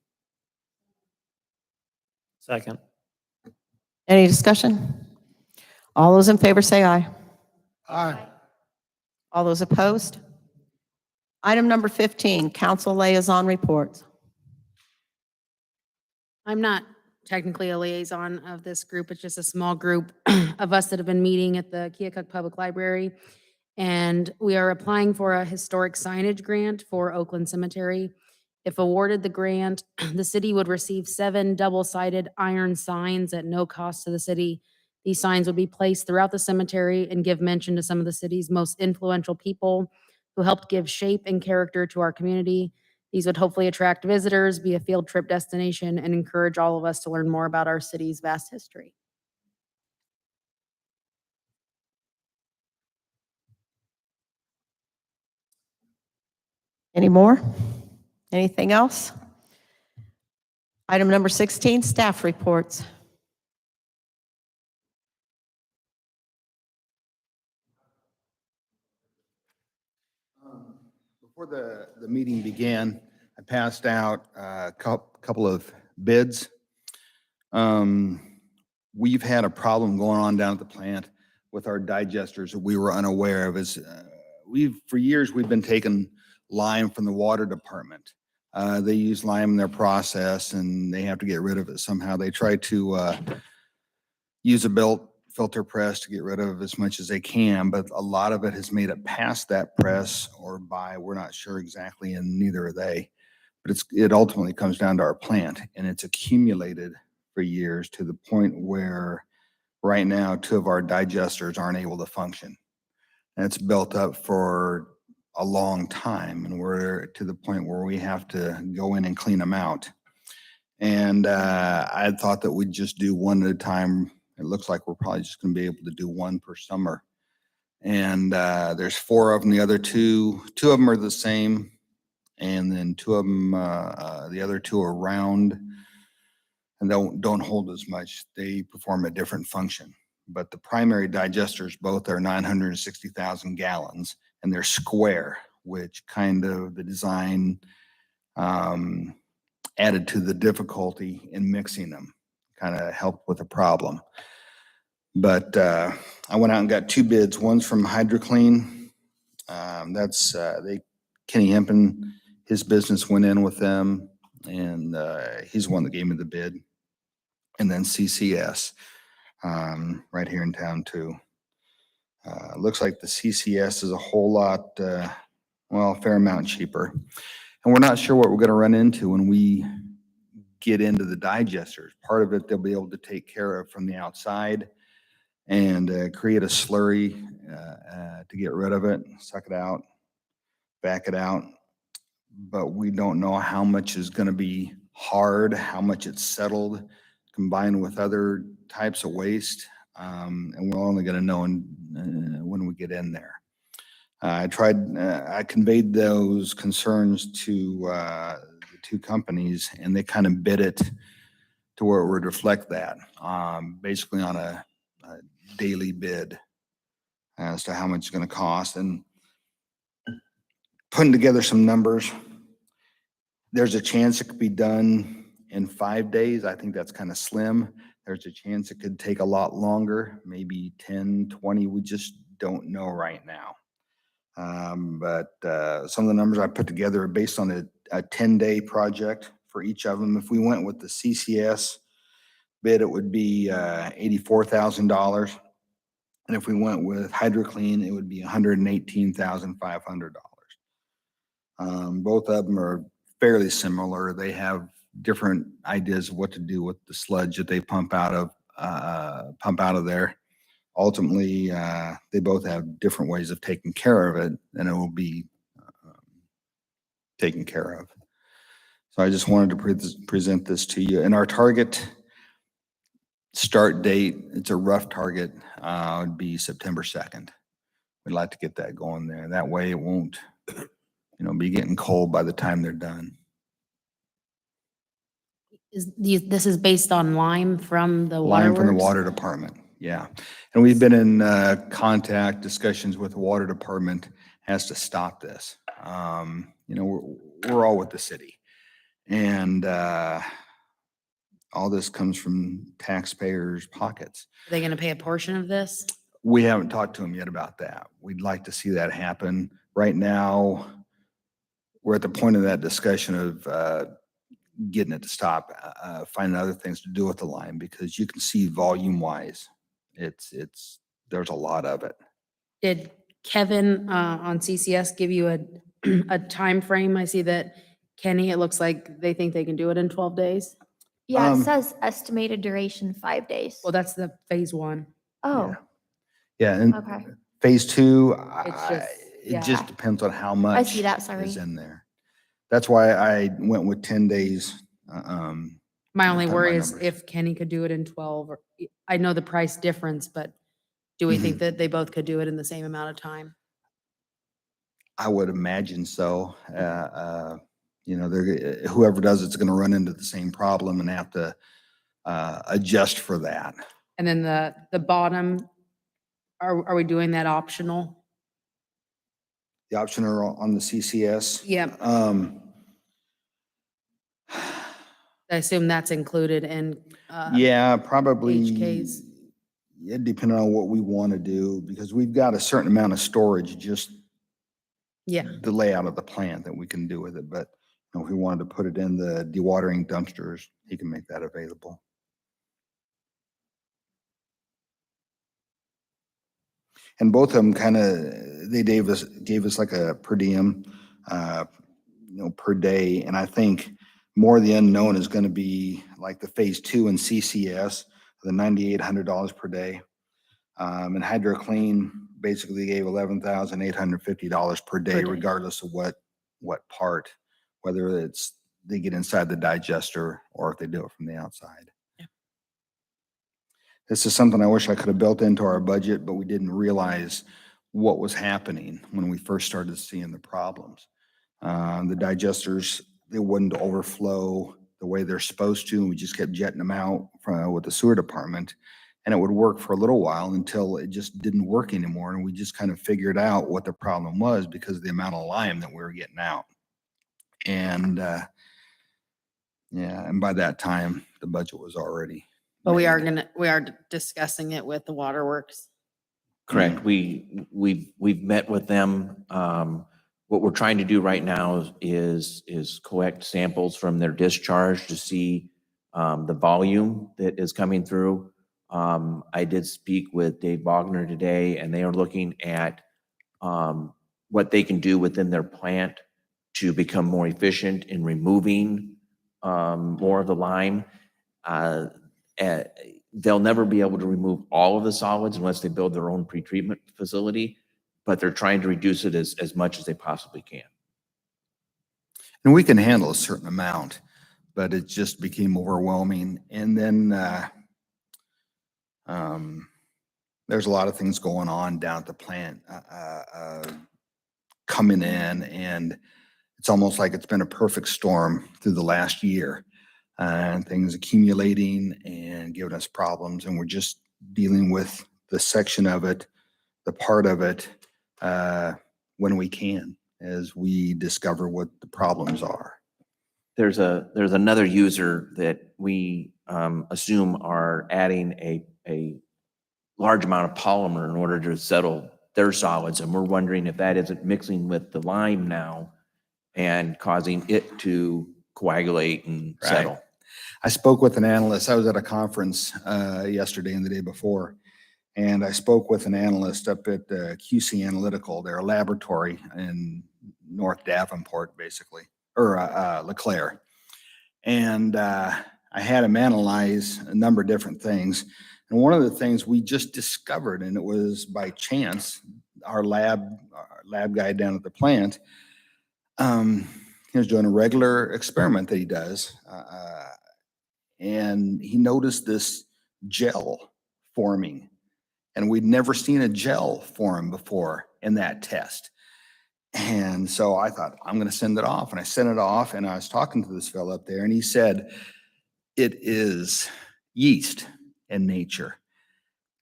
Second. Any discussion? All those in favor say aye. Aye. All those opposed? Item number 15, council liaison reports. I'm not technically a liaison of this group. It's just a small group of us that have been meeting at the Keokuk Public Library. And we are applying for a historic signage grant for Oakland Cemetery. If awarded the grant, the city would receive 7 double-sided iron signs at no cost to the city. These signs would be placed throughout the cemetery and give mention to some of the city's most influential people who helped give shape and character to our community. These would hopefully attract visitors, be a field trip destination, and encourage all of us to learn more about our city's vast history. Any more? Anything else? Item number 16, staff reports. Before the meeting began, I passed out a couple of bids. We've had a problem going on down at the plant with our digesters that we were unaware of. For years, we've been taking lime from the water department. They use lime in their process and they have to get rid of it somehow. They try to use a belt filter press to get rid of as much as they can, but a lot of it has made it past that press or by, we're not sure exactly, and neither are they. But it ultimately comes down to our plant, and it's accumulated for years to the point where right now 2 of our digesters aren't able to function. And it's built up for a long time, and we're to the point where we have to go in and clean them out. And I thought that we'd just do one at a time. It looks like we're probably just going to be able to do one per summer. And there's 4 of them. The other 2 of them are the same. And then 2 of them, the other 2 are round and don't hold as much. They perform a different function. But the primary digesters both are 960,000 gallons, and they're square, which kind of the design added to the difficulty in mixing them, kind of helped with the problem. But I went out and got 2 bids. One's from HydroClean. Kenny Hempen, his business went in with them, and he's the one that gave me the bid. And then CCS, right here in town too. Looks like the CCS is a whole lot, a fair amount cheaper. And we're not sure what we're going to run into when we get into the digesters. Part of it they'll be able to take care of from the outside and create a slurry to get rid of it, suck it out, back it out. But we don't know how much is going to be hard, how much it's settled, combined with other types of waste. And we're only going to know when we get in there. I conveyed those concerns to the 2 companies, and they kind of bid it to where it would reflect that, basically on a daily bid as to how much it's gonna cost, and putting together some numbers. There's a chance it could be done in 5 days. I think that's kind of slim. There's a chance it could take a lot longer, maybe 10, 20. We just don't know right now. But some of the numbers I put together are based on a 10-day project for each of them. If we went with the CCS bid, it would be $84,000. And if we went with HydroClean, it would be $118,500. Both of them are fairly similar. They have different ideas of what to do with the sludge that they pump out of there. Ultimately, they both have different ways of taking care of it, and it will be taken care of. So I just wanted to present this to you. And our target start date, it's a rough target, would be September 2nd. We'd like to get that going there. That way it won't, be getting cold by the time they're done. This is based on lime from the Line from the waterworks? water department, yeah. And we've been in discussions with the water department as to stop this. We're all with the city. And all this comes from taxpayers' pockets. Are they gonna pay a portion of this? We haven't talked to them yet about that. We'd like to see that happen. Right now, we're at the point of that discussion of getting it to stop, finding other things to do with the line, because you can see volume-wise, there's a lot of it. Did Kevin on CCS give you a time frame? I see that Kenny, it looks like they think they can do it in 12 days. Yeah, it Um, says estimated duration 5 days. Well, that's the phase one. Oh, Yeah, and okay. phase two, yeah. it just depends on how much I see that, sorry. is in there. That's why I went with 10 days. My only By worry my is numbers. if Kenny could do it in 12, or I know the price difference, but do we think that they both could do it in the same amount of time? I would imagine so. Whoever does it's going to run into the same problem and have to adjust for that. And then the bottom, are we doing that optional? The option are on the CCS. Yep. I assume that's included in. Yeah, probably. HKs. Yeah, depending on what we want to do, because we've got a certain amount of storage, just Yeah. the layout of the plant that we can do with it. But if we wanted to put it in the dewatering dumpsters, he can make that available. And both of them they gave us like a per diem, per day. And I think more of the unknown is going to be like the phase 2 and CCS, the $9,800 per day. And HydroClean basically gave $11,850 per day, regardless of what part, whether it's they get inside the digester or if they do it from the outside. Yeah. This is something I wish I could have built into our budget, but we didn't realize what was happening when we first started seeing the problems. The digesters, they wouldn't overflow the way they're supposed to, and we just kept jetting them out with the sewer department. And it would work for a little while until it just didn't work anymore. And we just kind of figured out what the problem was because of the amount of lime that we were getting out. And and by that time, the budget was already. But we made. are discussing it with the waterworks. Correct. We've met with them. What we're trying to do right now is collect samples from their discharge to see the volume that is coming through. I did speak with Dave Wagner today, and they are looking at what they can do within their plant to become more efficient in removing more of the lime. They'll never be able to remove all of the solids unless they build their own pretreatment facility, but they're trying to reduce it as much as they possibly can. And we can handle a certain amount, but it just became overwhelming. And then there's a lot of things going on down at the plant coming in, and it's almost like it's been a perfect storm through the last year. and things accumulating and giving us problems. And we're just dealing with the section of it, the part of it, when we can, as we discover what the problems are. There's another user that we assume are adding a large amount of polymer in order to settle their solids. And we're wondering if that isn't mixing with the lime now and causing it to coagulate and Right. settle. I spoke with an analyst. I was at a conference yesterday and the day before, and I spoke with an analyst up at QC Analytical. They're a laboratory in North Davenport, basically, or LeClaire. And I had him analyze a number of different things. And one of the things we just discovered, and it was by chance, our lab guy down at the plant, he was doing a regular experiment that he does, and he noticed this gel forming. And we'd never seen a gel form before in that test. And so I thought, I'm going to send it off. And I sent it off, and I was talking to this fellow up there, and he said, it is yeast in nature.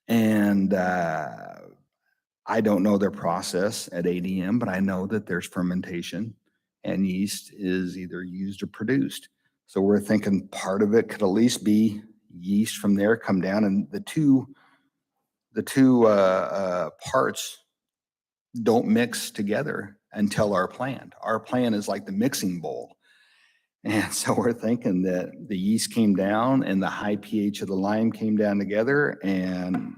And I don't know their process at ADM, but I know that there's fermentation, and yeast is either used or produced. So we're thinking part of it could at least be yeast from there come down, and the two parts don't mix together until our plant. Our plant is like the mixing bowl. And so we're thinking that the yeast came down and the high pH of the lime came down together, and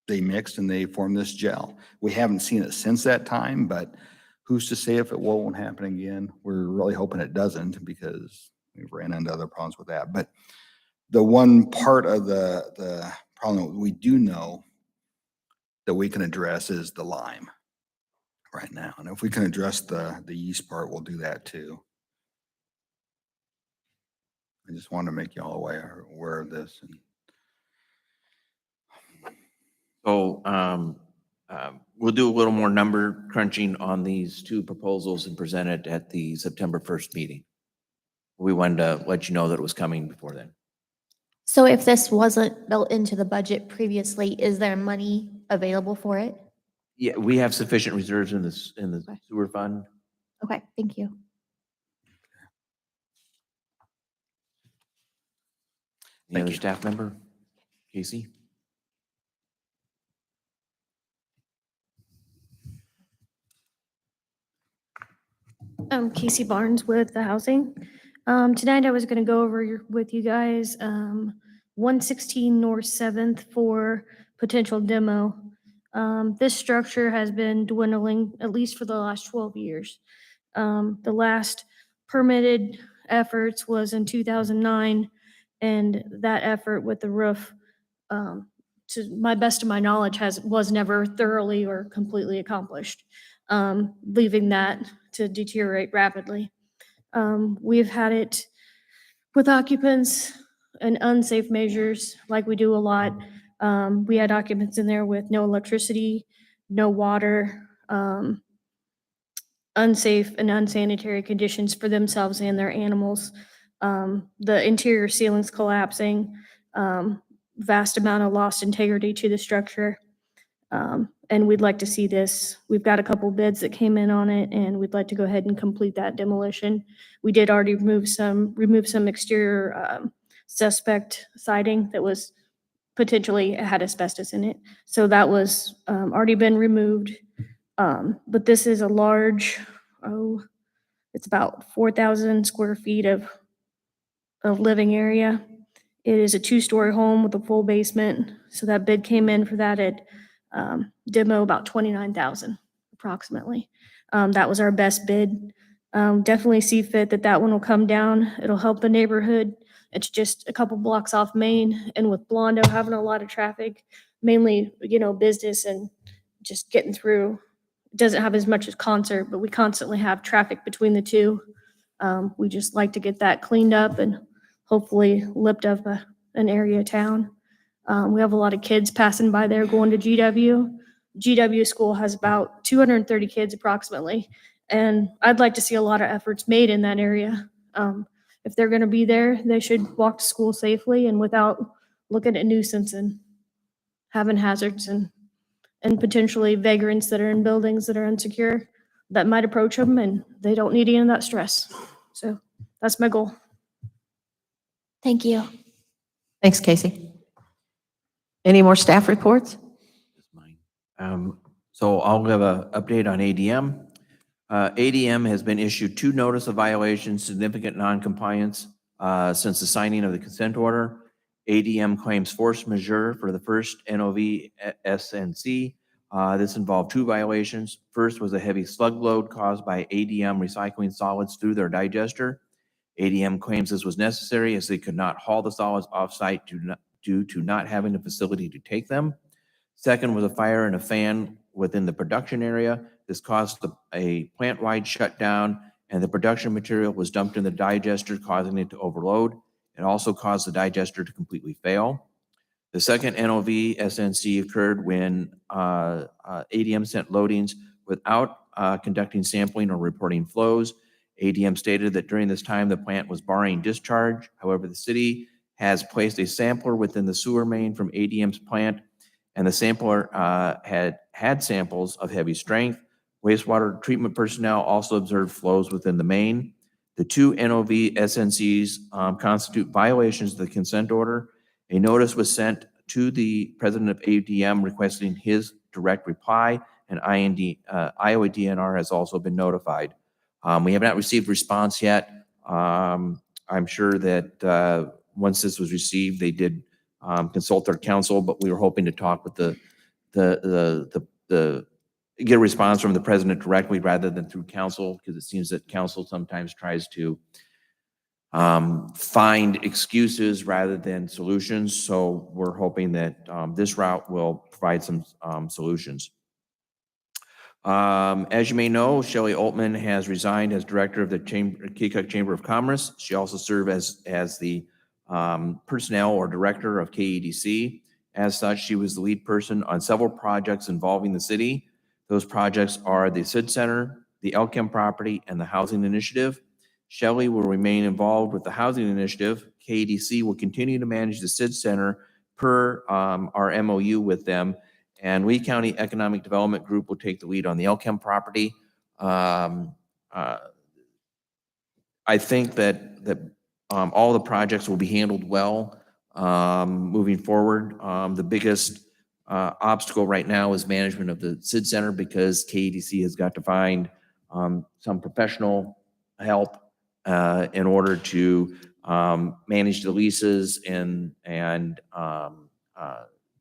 they mixed and they formed this gel. We haven't seen it since that time, but who's to say if it won't happen again? We're really hoping it doesn't, because we've ran into other problems with that. But the one part of the problem we do know that we can address is the lime right now. And if we can address the yeast part, we'll do that too. I just want to make you all aware of this. So we'll do a little more number crunching on these two proposals and present it at the September 1st meeting. We wanted to let you know that it was coming before then. So if this wasn't built into the budget previously, is there money available for it? Yeah, we have sufficient reserves in the Okay. sewer fund. Okay, thank you. Any other you. staff member? Casey? Casey Barnes with the housing. Tonight I was gonna go over with you guys, 116 North 7th for potential demo. This structure has been dwindling at least for the last 12 years. The last permitted efforts was in 2009, and that effort with the roof, to my best of my knowledge, was never thoroughly or completely accomplished, leaving that to deteriorate rapidly. We've had it with occupants and unsafe measures, like we do a lot. We had occupants in there with no electricity, no water, unsafe and unsanitary conditions for themselves and their animals. The interior ceilings collapsing, vast amount of lost integrity to the structure. And we'd like to see this. We've got a couple bids that came in on it, and we'd like to go ahead and complete that demolition. We did already remove some exterior suspect siding that was potentially had asbestos in it. So that was already been removed. But this is a large, it's about 4,000 square feet of living area. It is a 2-story home with a full basement. So that bid came in for that at demo about 29,000 approximately. That was our best bid. Definitely see fit that one will come down. It'll help the neighborhood. It's just a couple blocks off Main, and with Blondo having a lot of traffic, mainly, business and just getting through. It doesn't have as much as Concert, but we constantly have traffic between the two. We just like to get that cleaned up and hopefully lift up an area of town. We have a lot of kids passing by there going to GW. GW school has about 230 kids approximately, and I'd like to see a lot of efforts made in that area. if they're gonna be there, they should walk to school safely and without looking at nuisance and having hazards and potentially vagrants that are in buildings that are insecure that might approach them, and they don't need any of that stress. So that's my goal. Thank you. Thanks, Casey. Any more staff reports? So I'll give an update on ADM. ADM has been issued 2 notice of violations, significant noncompliance since the signing of the consent order. ADM claims force majeure for the first NOV SNC. This involved 2 violations. First was a heavy slug load caused by ADM recycling solids through their digester. ADM claims this was necessary as they could not haul the solids off-site due to not having a facility to take them. Second was a fire in a fan within the production area. This caused a plant-wide shutdown, and the production material was dumped in the digester, causing it to overload. It also caused the digester to completely fail. The second NOV SNC occurred when ADM sent loadings without conducting sampling or reporting flows. ADM stated that during this time, the plant was barring discharge. However, the city has placed a sampler within the sewer main from ADM's plant, and the sampler had samples of heavy strength. Wastewater treatment personnel also observed flows within the main. The 2 NOV SNCs constitute violations of the consent order. A notice was sent to the president of ADM requesting his direct reply, and Iowa DNR has also been notified. We have not received response yet. I'm sure that once this was received, they did consult their counsel, but we were hoping to talk with get a response from the president directly rather than through counsel, because it seems that counsel sometimes tries to find excuses rather than solutions. So we're hoping that this route will provide some solutions. As you may know, Shelley Altman has resigned as director of the Keokuk Chamber of Commerce. She also served as the personnel or director of KEDC. As such, she was the lead person on several projects involving the city. Those projects are the SID Center, the LChem property, and the Housing Initiative. Shelley will remain involved with the Housing Initiative. KEDC will continue to manage the SID Center per our MOU with them, and Lee County Economic Development Group will take the lead on the LChem property. I think that all the projects will be handled well moving forward. The biggest obstacle right now is management of the SID Center, because KEDC has got to find some professional help in order to manage the leases and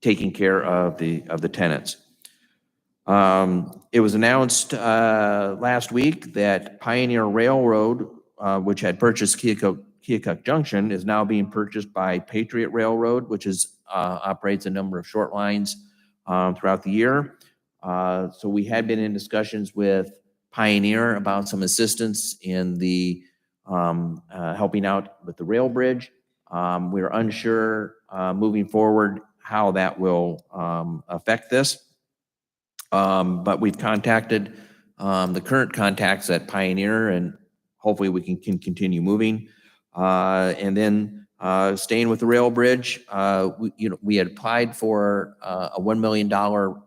taking care of the tenants. It was announced last week that Pioneer Railroad, which had purchased Keokuk Junction, is now being purchased by Patriot Railroad, which operates a number of short lines throughout the year. So we had been in discussions with Pioneer about some assistance in the helping out with the rail bridge. We're unsure moving forward how that will affect this. But we've contacted the current contacts at Pioneer, and hopefully we can continue moving. And then staying with the rail bridge, we had applied for a $1 million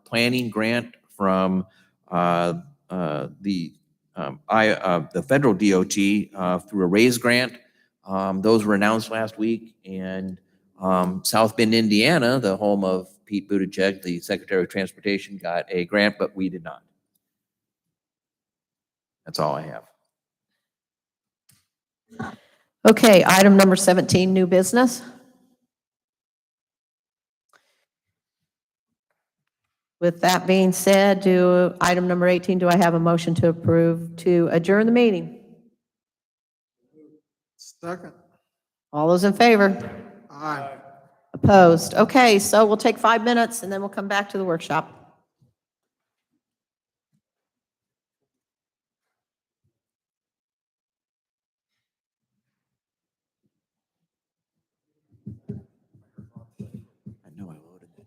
planning grant from the federal DOT through a RAISE grant. Those were announced last week, and South Bend, Indiana, the home of Pete Buttigieg, the Secretary of Transportation, got a grant, but we did not. That's all I have. Okay, item number 17, new business. With that being said, item number 18, do I have a motion to approve to adjourn the meeting? Second. All those in favor? Aye. Opposed? Okay, so we'll take 5 minutes and then we'll come back to the workshop. I know I loaded it.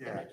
Yeah.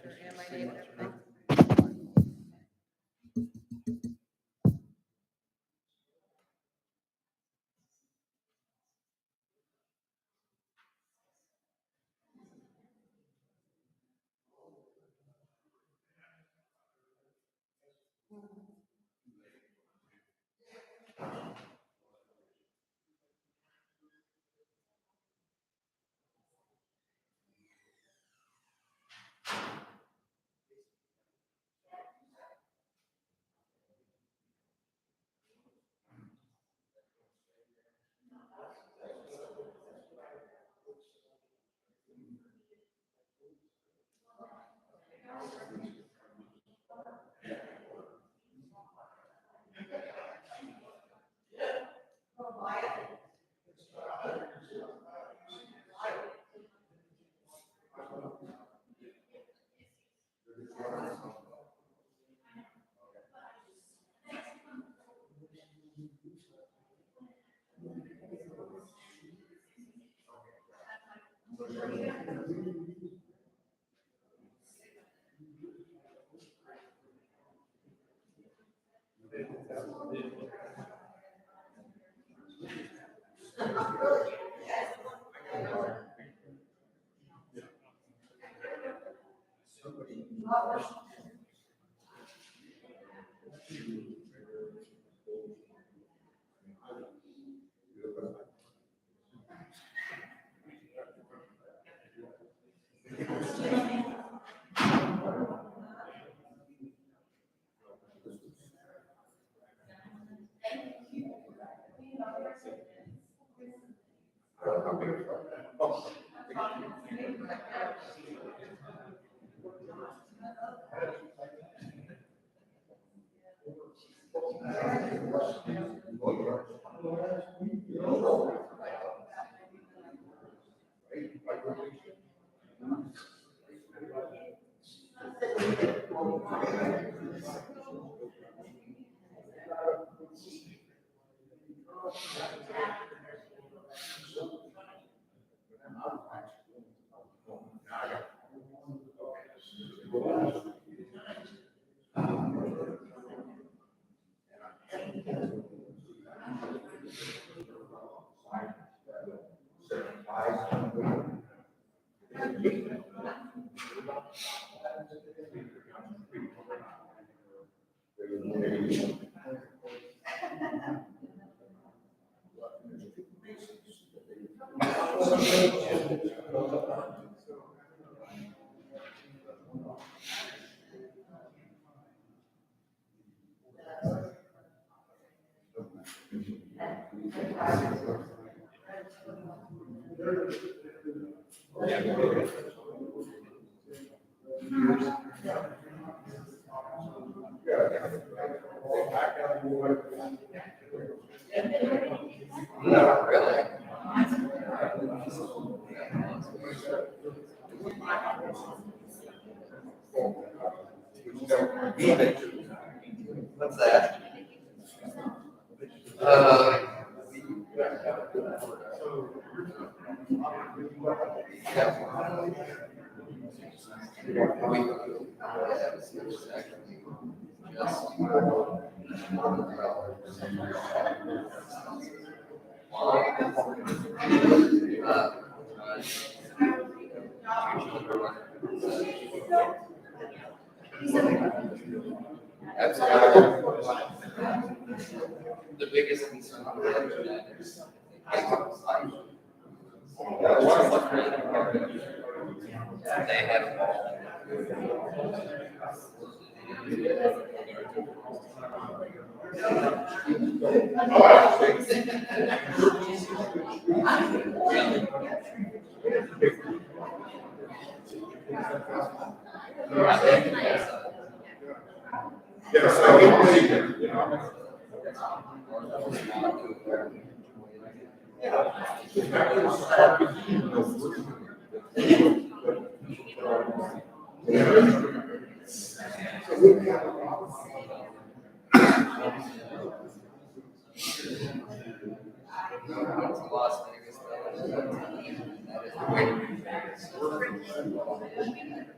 What's that? The biggest concern is they have. Las Vegas, that is the way to do things.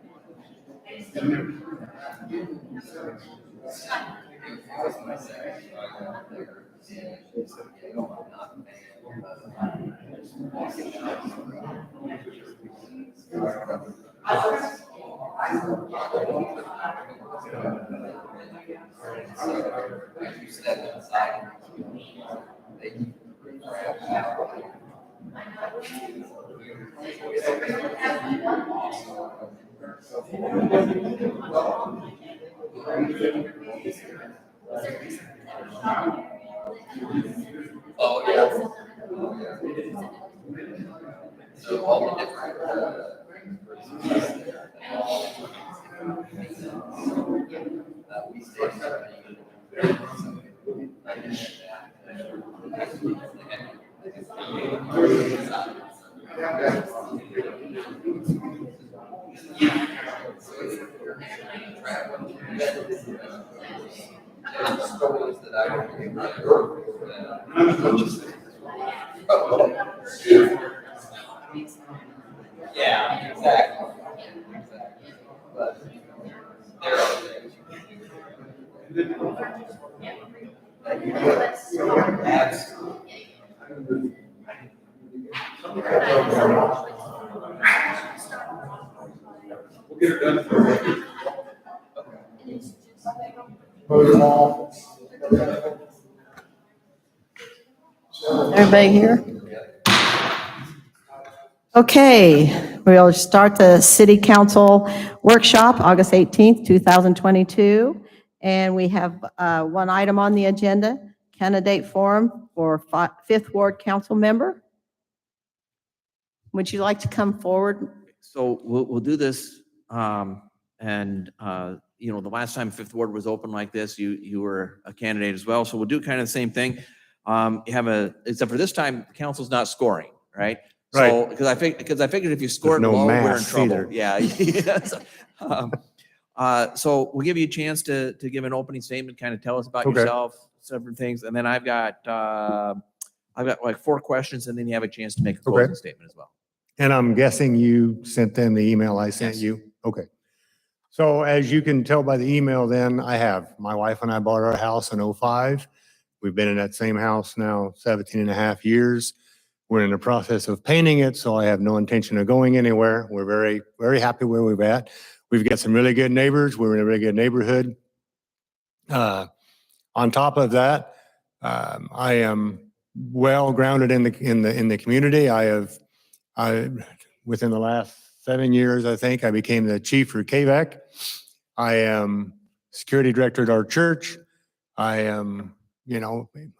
Everybody here? Okay, we'll start the city council workshop, August 18th, 2022. And we have one item on the agenda, candidate forum for Fifth Ward council member. Would you like to come forward? So we'll do this, you know, the last time Fifth Ward was open like this, you were a candidate as well. So we'll do kind of the same thing. You have except for this time, the council's not scoring, right? So, because I figured if you scored no low, we're in math trouble. either. Yeah. So we'll give you a chance to give an opening statement, kind of tell us about Okay. yourself, several things, and then I've got like 4 questions, and then you have a chance to make a closing statement as well. And I'm guessing you sent them the email I sent Yes. you? Okay. So as you can tell by the email then, my wife and I bought our house in '05. We've been in that same house now 17 and a half years. We're in the process of painting it, so I have no intention of going anywhere. We're very, very happy where we're at. We've got some really good neighbors. We're in a really good neighborhood. On top of that, I am well grounded in the community. Within the last 7 years, I think, I became the chief for Keokuk. I am security director at our church. I am,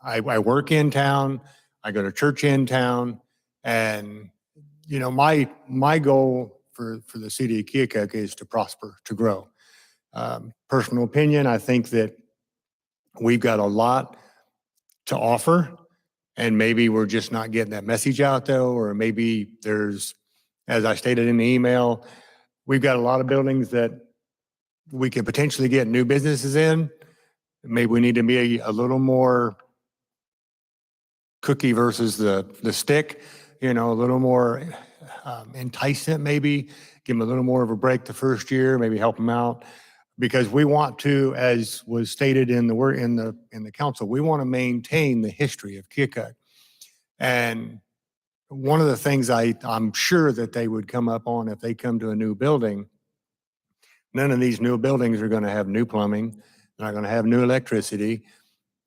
I work in town. I go to church in town. And, my goal for the city of Keokuk is to prosper, to grow. Personal opinion, I think that we've got a lot to offer, and maybe we're just not getting that message out though, or maybe there's, as I stated in the email, we've got a lot of buildings that we could potentially get new businesses in. Maybe we need to be a little more cookie versus the stick, a little more enticement maybe, give them a little more of a break the first year, maybe help them out. Because we want to, as was stated in the council, we want to maintain the history of Keokuk. And one of the things I'm sure that they would come up on if they come to a new building, none of these new buildings are going to have new plumbing. They're not going to have new electricity.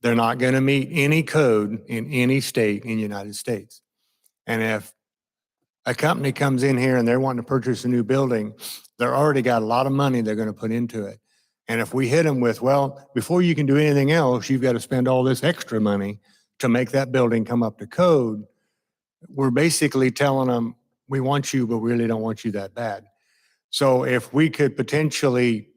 They're not going to meet any code in any state in the United States. And if a company comes in here and they're wanting to purchase a new building, they're already got a lot of money they're going to put into it. And if we hit them with, well, before you can do anything else, you've got to spend all this extra money to make that building come up to code, we're basically telling them, we want you, but we really don't want you that bad. So if we could potentially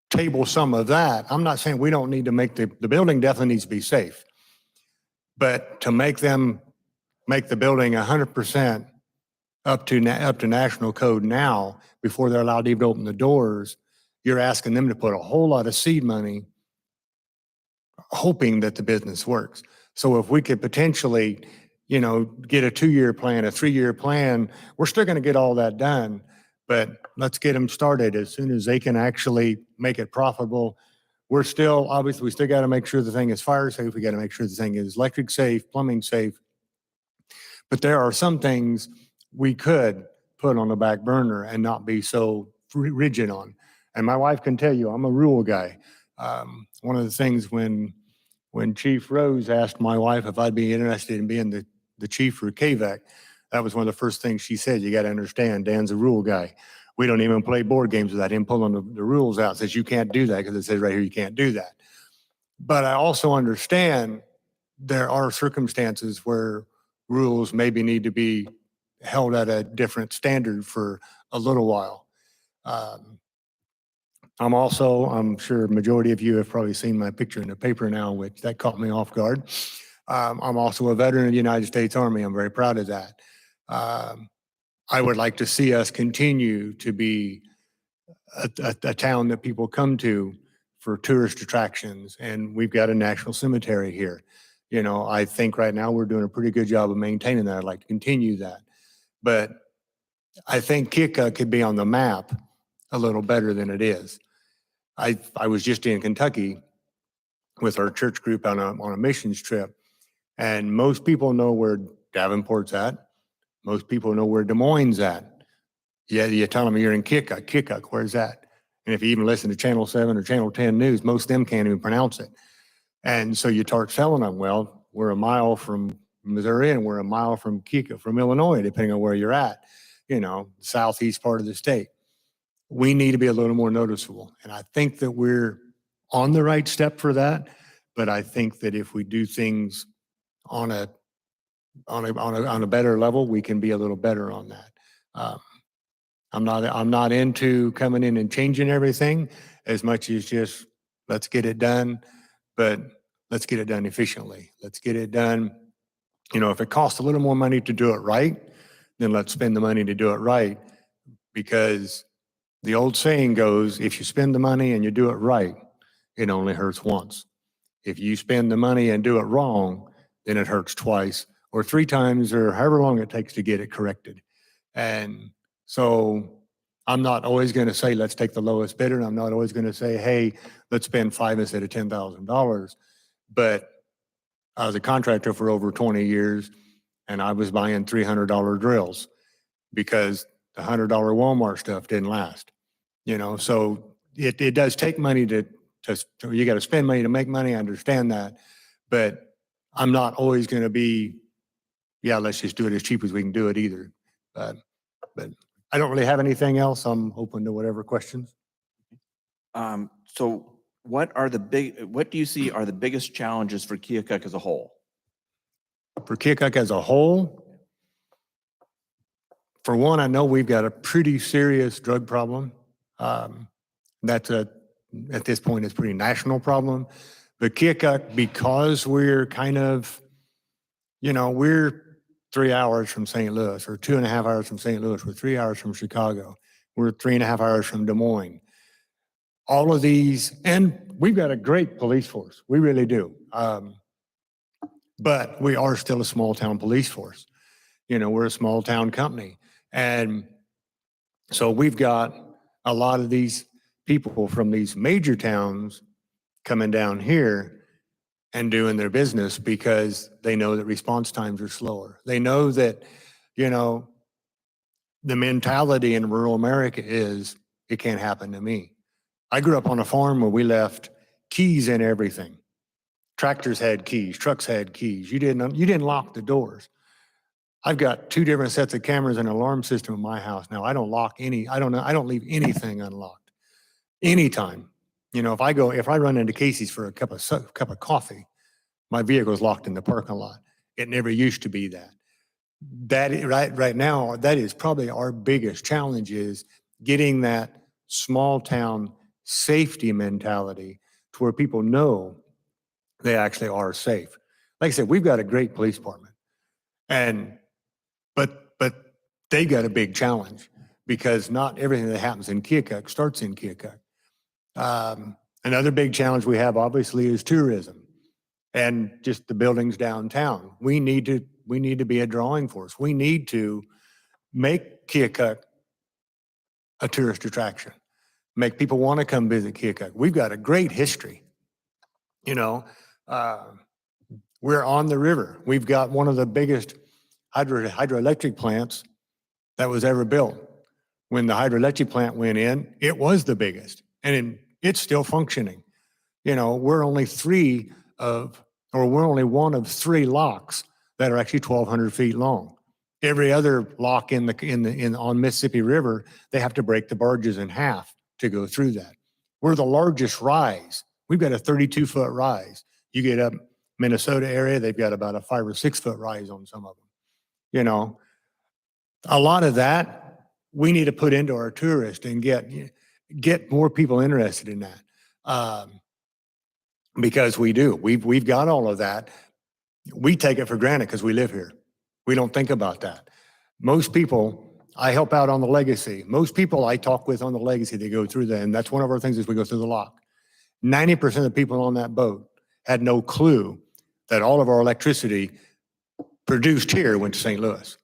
table some of that, I'm not saying we don't need to make the building definitely needs to be safe, but to make the building 100% up to national code now, before they're allowed to even open the doors, you're asking them to put a whole lot of seed money, hoping that the business works. So if we could potentially, get a 2-year plan, a 3-year plan, we're still going to get all that done. but let's get them started as soon as they can actually make it profitable. We're still, obviously, we still got to make sure the thing is fire safe. We got to make sure the thing is electric safe, plumbing safe. But there are some things we could put on the back burner and not be so rigid on. And my wife can tell you, I'm a rule guy. One of the things when Chief Rose asked my wife if I'd be interested in being the chief for KVAC, that was one of the first things she said. You got to understand, Dan's a rule guy. We don't even play board games without him pulling the rules out. Says you can't do that because it says right here you can't do that. But I also understand there are circumstances where rules maybe need to be held at a different standard for a little while. I'm sure a majority of you have probably seen my picture in the paper now, which that caught me off guard. I'm also a veteran of the United States Army. I'm very proud of that. I would like to see us continue to be a town that people come to for tourist attractions, and we've got a national cemetery here. You know, I think right now we're doing a pretty good job of maintaining that. I'd like to continue that. But I think Keokuk could be on the map a little better than it is. I was just in Kentucky with our church group on a missions trip, and most people know where Davenport's at. Most people know where Des Moines' at. Yeah, you tell them you're in Keokuk. Keokuk, where's that? And if you even listen to Channel 7 or Channel 10 News, most of them can't even pronounce it. And so you start telling them, well, we're a mile from Missouri and we're a mile from Keokuk, from Illinois, depending on where you're at, you know, southeast part of the state. We need to be a little more noticeable. And I think that we're on the right step for that. But I think that if we do things on a better level, we can be a little better on that. I'm not into coming in and changing everything as much as just let's get it done, but let's get it done efficiently. Let's get it done. You know, if it costs a little more money to do it right, then let's spend the money to do it right, because the old saying goes, if you spend the money and you do it right, it only hurts once. If you spend the money and do it wrong, then it hurts twice or three times or however long it takes to get it corrected. And so I'm not always going to say, let's take the lowest bidder. I'm not always going to say, hey, let's spend $5,000 instead of $10,000. But I was a contractor for over 20 years and I was buying $300 drills because the $100 Walmart stuff didn't last. You know, so it does take money to you got to spend money to make money. I understand that, but I'm not always going to be, yeah, let's just do it as cheap as we can do it either. But I don't really have anything else. I'm open to whatever questions. So what do you see are the biggest challenges for Keokuk as a whole? For Keokuk as a whole, for one, I know we've got a pretty serious drug problem. That's at this point, it's a pretty national problem. But Keokuk, because we're kind of, you know, we're 3 hours from St. Louis, or 2.5 hours from St. Louis. We're 3 hours from Chicago. We're 3.5 hours from Des Moines. All of these, and we've got a great police force. We really do. But we are still a small town police force. You know, we're a small town company. And so we've got a lot of these people from these major towns coming down here and doing their business because they know that response times are slower. They know that, you know, the mentality in rural America is it can't happen to me. I grew up on a farm where we left keys in everything. Tractors had keys, trucks had keys. You didn't lock the doors. I've got 2 different sets of cameras and an alarm system in my house now. I don't leave anything unlocked. Anytime. You know, if I run into Casey's for a cup of coffee, my vehicle's locked in the parking lot. It never used to be that. Right now, that is probably our biggest challenge, is getting that small town safety mentality to where people know they actually are safe. Like I said, we've got a great police department, but they got a big challenge because not everything that happens in Keokuk starts in Keokuk. Another big challenge we have obviously is tourism and just the buildings downtown. We need to be a drawing force. We need to make Keokuk a tourist attraction, make people want to come visit Keokuk. We've got a great history. You know, we're on the river. We've got one of the biggest hydroelectric plants that was ever built. When the hydroelectric plant went in, it was the biggest, and it's still functioning. You know, we're only one of three locks that are actually 1,200 feet long. Every other lock on Mississippi River, they have to break the barges in half to go through that. We're the largest rise. We've got a 32-foot rise. You get up Minnesota area, they've got about a 5 or 6 foot rise on some of them. You know, a lot of that we need to put into our tourists and get more people interested in that. Because we do. We've got all of that. We take it for granted because we live here. We don't think about that. Most people, I help out on the legacy. Most people I talk with on the legacy, they go through that. And that's one of our things is we go through the lock. 90% of the people on that boat had no clue that all of our electricity produced here went to St. Louis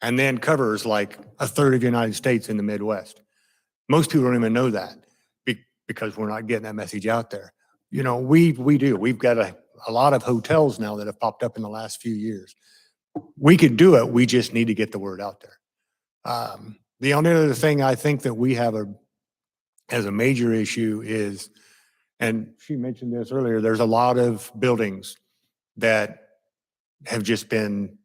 and then covers like a third of the United States in the Midwest. Most people don't even know that because we're not getting that message out there. You know, we do. We've got a lot of hotels now that have popped up in the last few years. We could do it. We just need to get the word out there. The only other thing I think that we have as a major issue is, and she mentioned this earlier, there's a lot of buildings that have just been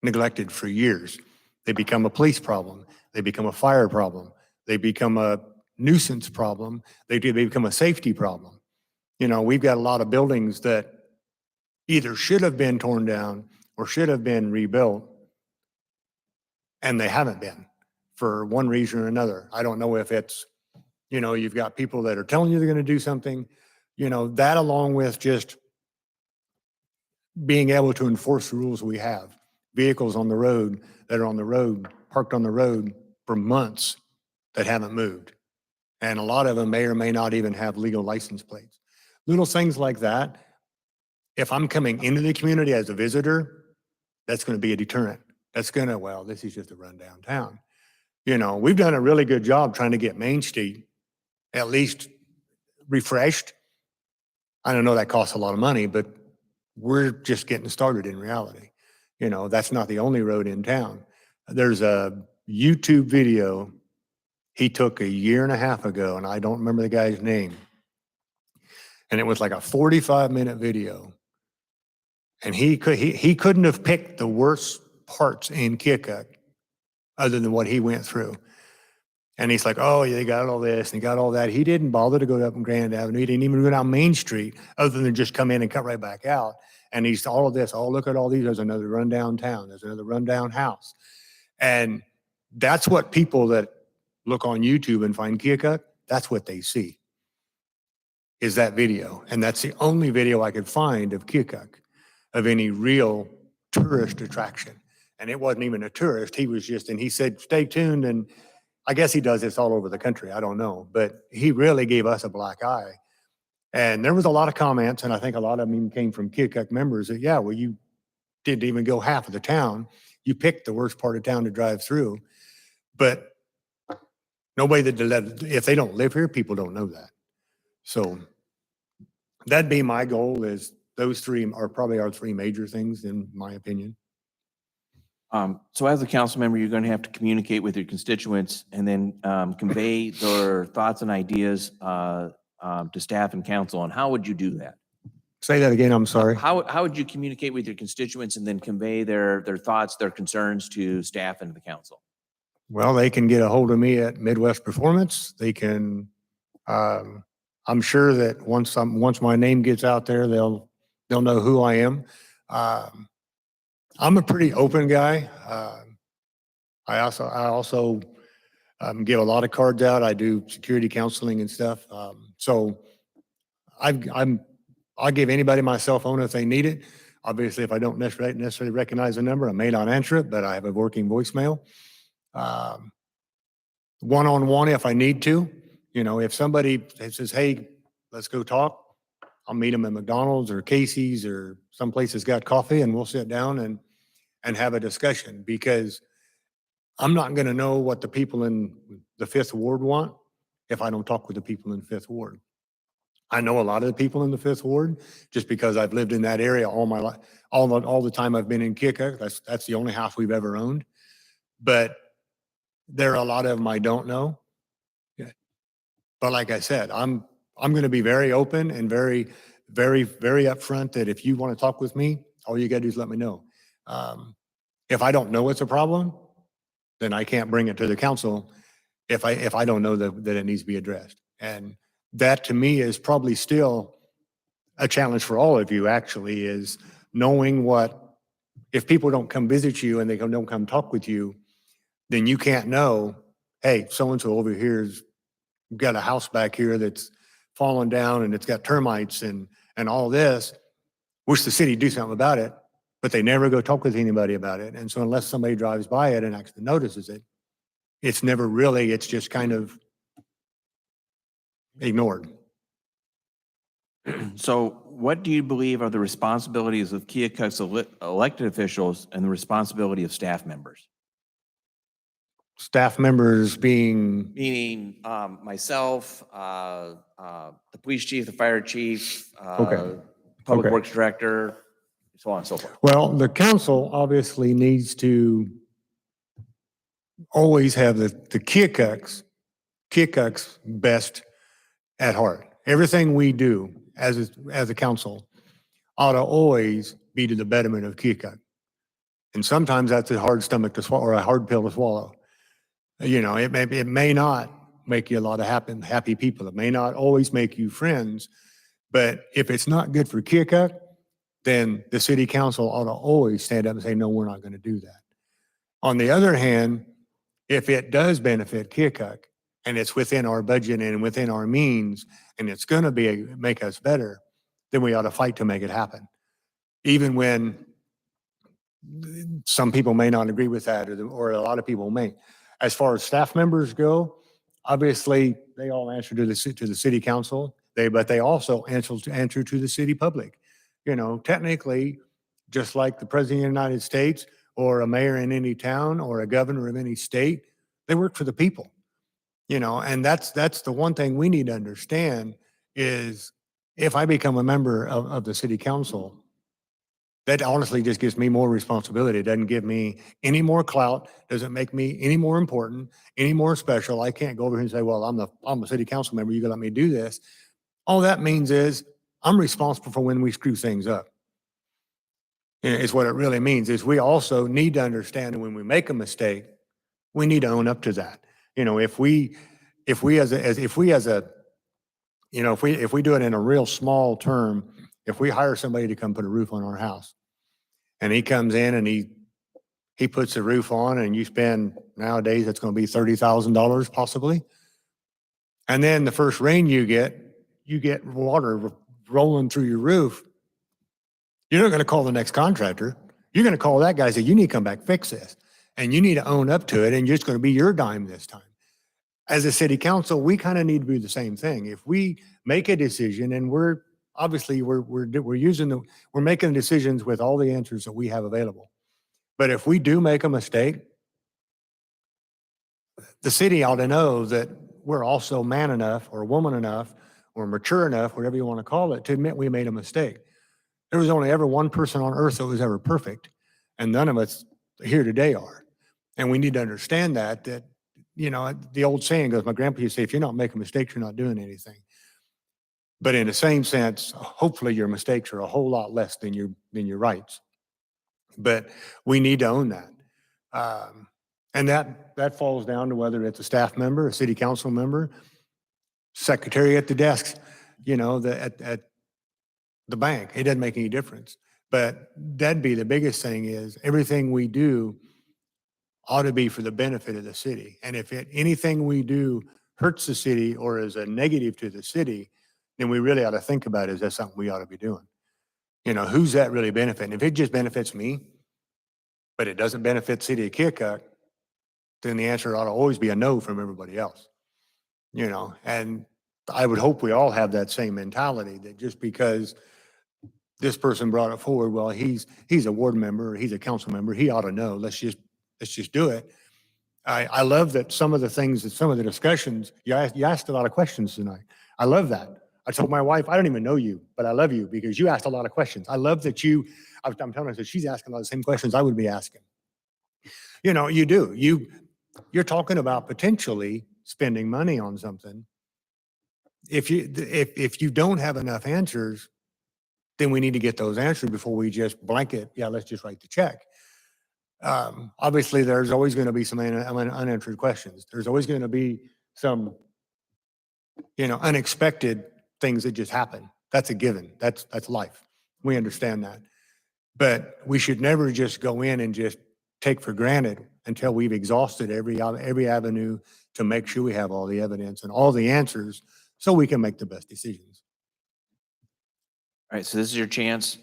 neglected for years. They become a police problem. They become a fire problem. They become a nuisance problem. They become a safety problem. You know, we've got a lot of buildings that either should have been torn down or should have been rebuilt, and they haven't been for one reason or another. I don't know if it's, you know, you've got people that are telling you they're going to do something, you know, that along with just being able to enforce the rules we have. Vehicles on the road that are on the road, parked on the road for months that haven't moved. And a lot of them may or may not even have legal license plates. Little things like that. If I'm coming into the community as a visitor, that's going to be a deterrent. That's going to, well, this is just a rundown town. You know, we've done a really good job trying to get Main Street at least refreshed. I don't know that costs a lot of money, but we're just getting started in reality. You know, that's not the only road in town. There's a YouTube video he took a year and a half ago, and I don't remember the guy's name. And it was like a 45-minute video. And he couldn't have picked the worst parts in Keokuk other than what he went through. And he's like, oh, yeah, they got all this and they got all that. He didn't bother to go up on Grand Avenue. He didn't even go down Main Street other than just come in and cut right back out. And he's all of this. Oh, look at all these. There's another rundown town. There's another rundown house. And that's what people that look on YouTube and find Keokuk, that's what they see, is that video. And that's the only video I could find of Keokuk, of any real tourist attraction. And it wasn't even a tourist. He was just, and he said, stay tuned. And I guess he does this all over the country. I don't know. But he really gave us a black eye. And there was a lot of comments, and I think a lot of them even came from Keokuk members that, yeah, well, you didn't even go half of the town. You picked the worst part of town to drive through. But nobody if they don't live here, people don't know that. So that'd be my goal, is those three are probably our three major things, in my opinion. So as a council member, you're going to have to communicate with your constituents and then convey their thoughts and ideas to staff and council. And how would you do that? Say that again, I'm sorry. How would you communicate with your constituents and then convey their thoughts, their concerns to staff and the council? Well, they can get a hold of me at Midwest Performance. They can, I'm sure that once my name gets out there, they'll know who I am. I'm a pretty open guy. I also give a lot of cards out. I do security counseling and stuff. So I'll give anybody my cell phone if they need it. Obviously, if I don't necessarily recognize the number, I may not answer it, but I have a working voicemail. One-on-one if I need to. You know, if somebody says, hey, let's go talk, I'll meet them at McDonald's or Casey's or someplace that's got coffee, and we'll sit down and have a discussion, because I'm not going to know what the people in the Fifth Ward want if I don't talk with the people in the Fifth Ward. I know a lot of the people in the Fifth Ward just because I've lived in that area all my life, all the time I've been in Keokuk. That's the only house we've ever owned. But there are a lot of them I don't know. Yeah. But like I said, I'm going to be very open and very upfront that if you want to talk with me, all you got to do is let me know. If I don't know it's a problem, then I can't bring it to the council if I don't know that it needs to be addressed. And that to me is probably still a challenge for all of you actually, is knowing what, if people don't come visit you and they don't come talk with you, then you can't know, hey, so-and-so over here's got a house back here that's fallen down and it's got termites and all this. Wish the city do something about it, but they never go talk with anybody about it. And so unless somebody drives by it and actually notices it, it's never really, it's just kind of ignored. So what do you believe are the responsibilities of Keokuk's elected officials and the responsibility of staff members? Staff members being, Meaning myself, the police chief, the fire chief, Okay. public Okay. works director, so on and so forth. well, the council obviously needs to always have the Keokuk's best at heart. Everything we do as a council ought to always be to the betterment of Keokuk. And sometimes that's a hard stomach to swallow or a hard pill to swallow. You know, it may not make you a lot of happy people. It may not always make you friends, but if it's not good for Keokuk, then the city council ought to always stand up and say, no, we're not going to do that. On the other hand, if it does benefit Keokuk and it's within our budget and within our means, and it's going to make us better, then we ought to fight to make it happen. Even when some people may not agree with that, or a lot of people may. As far as staff members go, obviously they all answer to the city council. But they also answer to the city public. You know, technically, just like the president of the United States or a mayor in any town or a governor of any state, they work for the people. You know, and that's the one thing we need to understand is if I become a member of the city council, that honestly just gives me more responsibility. It doesn't give me any more clout, doesn't make me any more important, any more special. I can't go over here and say, well, I'm a city council member, you gotta let me do this. All that means is I'm responsible for when we screw things up. It's what it really means is we also need to understand that when we make a mistake, we need to own up to that. You know, if we as a you know, if we do it in a real small term, if we hire somebody to come put a roof on our house and he comes in and he puts the roof on and you spend, nowadays it's going to be $30,000 possibly. And then the first rain you get water rolling through your roof. You're not going to call the next contractor. You're going to call that guy and say, you need to come back, fix this. And you need to own up to it. And it's going to be your dime this time. As a city council, we kind of need to do the same thing. If we make a decision and we're making decisions with all the answers that we have available. But if we do make a mistake, the city ought to know that we're also man enough or woman enough or mature enough, whatever you want to call it, to admit we made a mistake. There was only ever one person on earth that was ever perfect, and none of us here today are. And we need to understand that, you know, the old saying goes, my grandpa used to say, if you're not making mistakes, you're not doing anything. But in the same sense, hopefully your mistakes are a whole lot less than your rights. But we need to own that. And that falls down to whether it's a staff member, a city council member, secretary at the desk, you know, at the bank. It doesn't make any difference. But that'd be the biggest thing is everything we do ought to be for the benefit of the city. And if anything we do hurts the city or is a negative to the city, then we really ought to think about, is that something we ought to be doing? You know, who's that really benefiting? If it just benefits me, but it doesn't benefit the city of Keokuk, then the answer ought to always be a no from everybody else. You know, and I would hope we all have that same mentality, that just because this person brought it forward, well, he's a ward member, or he's a council member, he ought to know, let's just do it. I love that some of the things, that some of the discussions, you asked a lot of questions tonight. I love that. I told my wife, I don't even know you, but I love you because you asked a lot of questions. I love that I'm telling her that she's asking a lot of the same questions I would be asking. You know, you do. You're talking about potentially spending money on something. If you don't have enough answers, then we need to get those answers before we just blanket, yeah, let's just write the check. Obviously, there's always going to be some unanswered questions. There's always going to be some, unexpected things that just happen. That's a given. That's life. We understand that. But we should never just go in and just take for granted until we've exhausted every avenue to make sure we have all the evidence and all the answers so we can make the best decisions. All right, so this is your chance.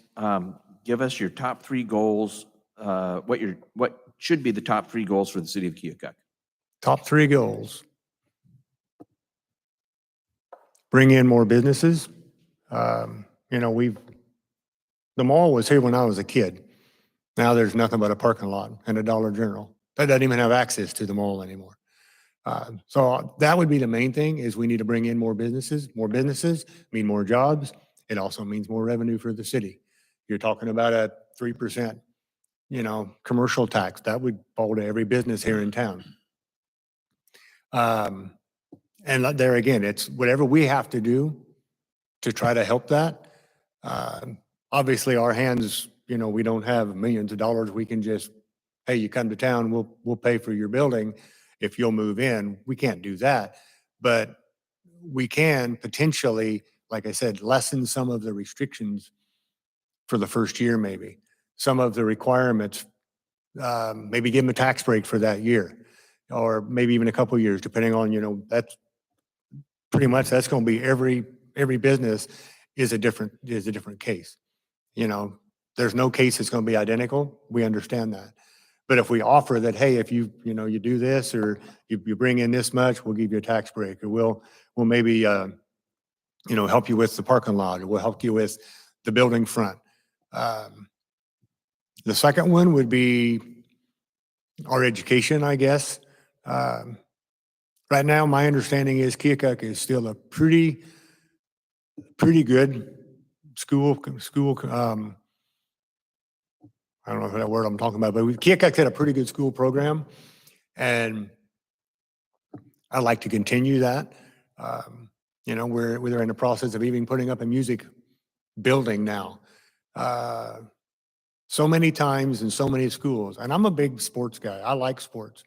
Give us your top 3 goals, what should be the top 3 goals for the city of Keokuk. Top 3 goals. Bring in more businesses. The mall was here when I was a kid. Now there's nothing but a parking lot and a Dollar General. That doesn't even have access to the mall anymore. So that would be the main thing, is we need to bring in more businesses. More businesses mean more jobs. It also means more revenue for the city. You're talking about a 3%, commercial tax. That would fall to every business here in town. And there again, it's whatever we have to do to try to help that. Obviously, our hands, we don't have millions of dollars. We can just, hey, you come to town, we'll pay for your building if you'll move in. We can't do that, but we can potentially, like I said, lessen some of the restrictions for the first year, maybe some of the requirements. Maybe give them a tax break for that year, or maybe even a couple of years, depending on, that's pretty much, that's going to be every business is a different case. There's no case that's going to be identical. We understand that. But if we offer that, hey, if you do this, or you bring in this much, we'll give you a tax break, or we'll maybe, help you with the parking lot, or we'll help you with the building front. The second one would be our education, I guess. Right now, my understanding is Keokuk is still a pretty good school. I don't know if that word I'm talking about, but Keokuk had a pretty good school program, and I'd like to continue that. We're in the process of even putting up a music building now. So many times in so many schools, and I'm a big sports guy. I like sports,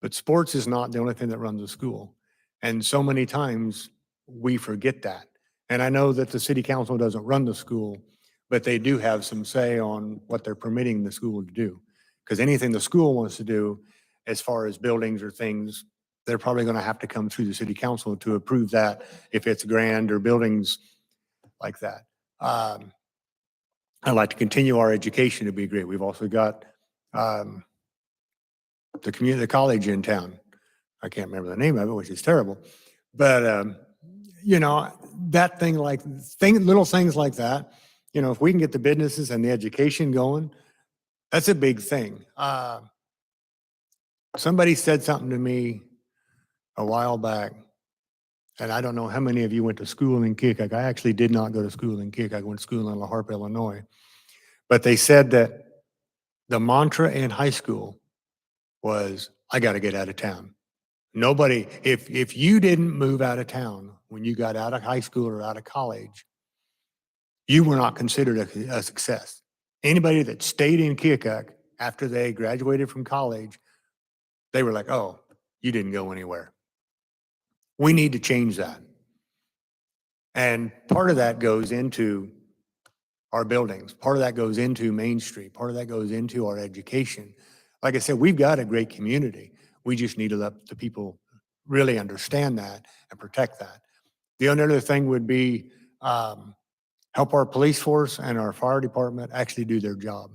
but sports is not the only thing that runs a school. And so many times we forget that. And I know that the city council doesn't run the school, but they do have some say on what they're permitting the school to do. Because anything the school wants to do, as far as buildings or things, they're probably going to have to come through the city council to approve that, if it's grand or buildings like that. I'd like to continue our education to be great. We've also got the community college in town. I can't remember the name of it, which is terrible. But, that little things like that, if we can get the businesses and the education going, that's a big thing. Somebody said something to me a while back, and I don't know how many of you went to school in Keokuk. I actually did not go to school in Keokuk. I went to school in La Harpe, Illinois. But they said that the mantra in high school was, I got to get out of town. Nobody, if you didn't move out of town when you got out of high school or out of college, you were not considered a success. Anybody that stayed in Keokuk after they graduated from college, they were like, oh, you didn't go anywhere. We need to change that. And part of that goes into our buildings. Part of that goes into Main Street. Part of that goes into our education. Like I said, we've got a great community. We just need to let the people really understand that and protect that. The other thing would be help our police force and our fire department actually do their job.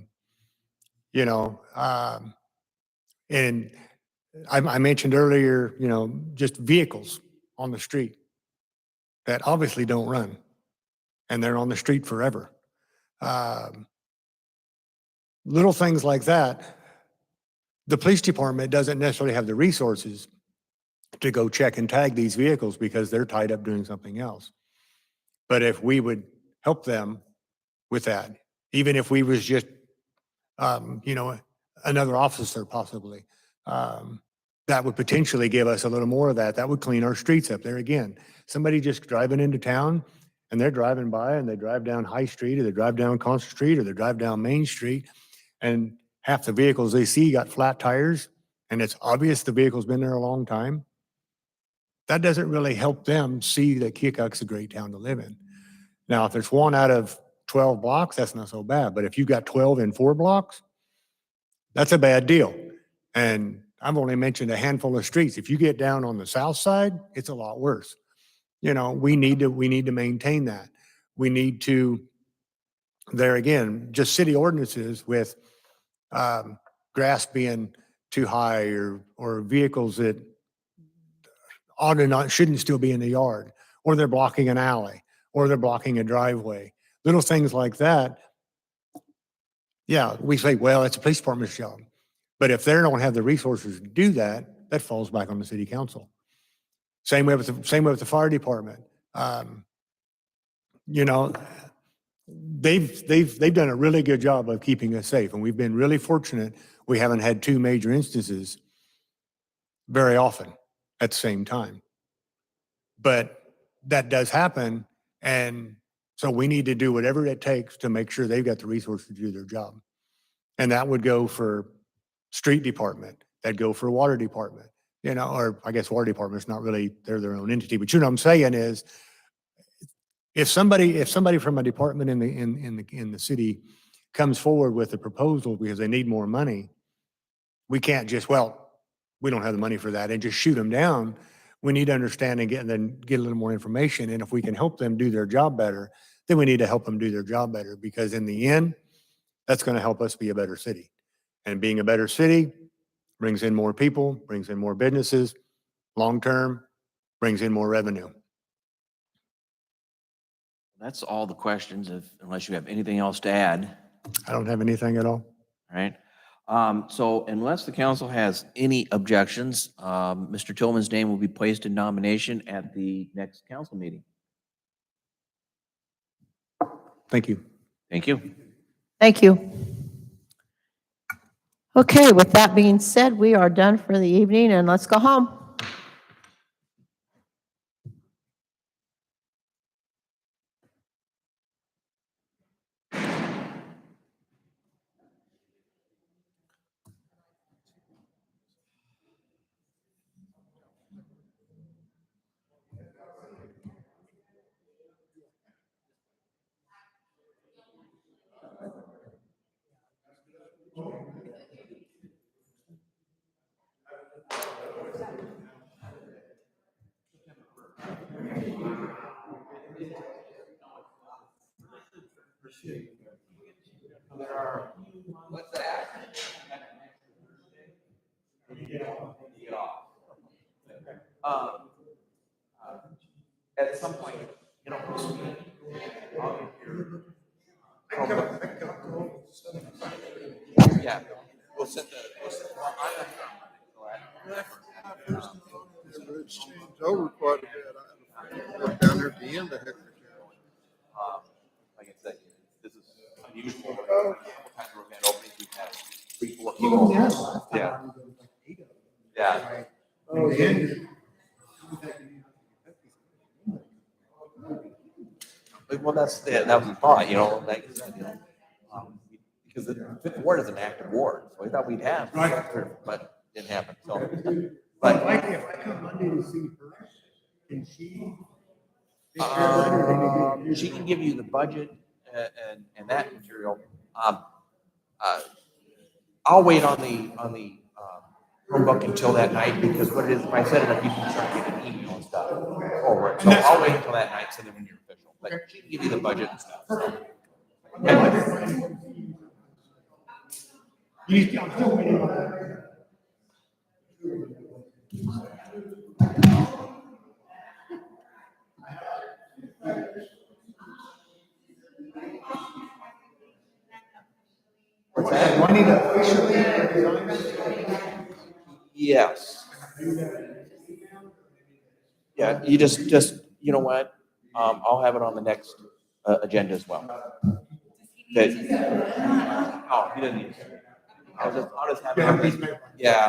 And I mentioned earlier, just vehicles on the street that obviously don't run, and they're on the street forever. Little things like that the police department doesn't necessarily have the resources to go check and tag these vehicles because they're tied up doing something else. But if we would help them with that, even if we was just, another officer possibly, that would potentially give us a little more of that. That would clean our streets up there again. Somebody just driving into town and they're driving by and they drive down High Street or they drive down Concert Street or they drive down Main Street and half the vehicles they see got flat tires and it's obvious the vehicle's been there a long time. That doesn't really help them see that Keokuk's a great town to live in. Now, if there's 1 out of 12 blocks, that's not so bad. But if you've got 12 in 4 blocks, that's a bad deal. And I've only mentioned a handful of streets. If you get down on the south side, it's a lot worse. We need to maintain that. We need to, there again, just city ordinances with grass being too high or vehicles that ought to not, shouldn't still be in the yard, or they're blocking an alley, or they're blocking a driveway. Little things like that. Yeah, we say, well, it's a police department's job. But if they don't have the resources to do that, that falls back on the city council. Same way with the fire department. They've done a really good job of keeping us safe, and we've been really fortunate. We haven't had 2 major instances very often at the same time. But that does happen, and so we need to do whatever it takes to make sure they've got the resources to do their job. And that would go for street department, that'd go for water department, or I guess water department's not really, they're their own entity. But what I'm saying is, if somebody from a department in the city comes forward with a proposal because they need more money, we can't just, well, we don't have the money for that and just shoot them down. We need to understand and get a little more information. And if we can help them do their job better, then we need to help them do their job better, because in the end, that's going to help us be a better city. And being a better city brings in more people, brings in more businesses, long-term, brings in more revenue. That's all the questions, unless you have anything else to add. I don't have anything at all. All right. So unless the council has any objections, Mr. Tillman's name will be placed in nomination at the next council meeting. Thank you. Thank you. Thank you. Okay, with that being said, we are done for the evening and let's go home. What's that? At some point, yeah, we'll send It's changed over quite a bit. I went down there at the end of Hickory. like I said, this is unusual. What kind of event openings we've had 3-4 people. Yeah. Yeah. Well, that was the thought, like I said, because the Fifth Ward is an active ward, so we thought we'd have, but didn't happen. So, but If I come Monday to see her, can she? she can give you the budget and that material. I'll wait on the Chromebook until that night, because what it is, if I set it up, you can start getting email and stuff forward. So I'll wait until that night, send it when you're official. But she can give you the budget and stuff. So. I'm still waiting on that. What's that? Do I need to officially resign? Yes. Yeah, you just, you know what? I'll have it on the next agenda as well. Okay. Oh, he doesn't need to. I'll just have it. Yeah.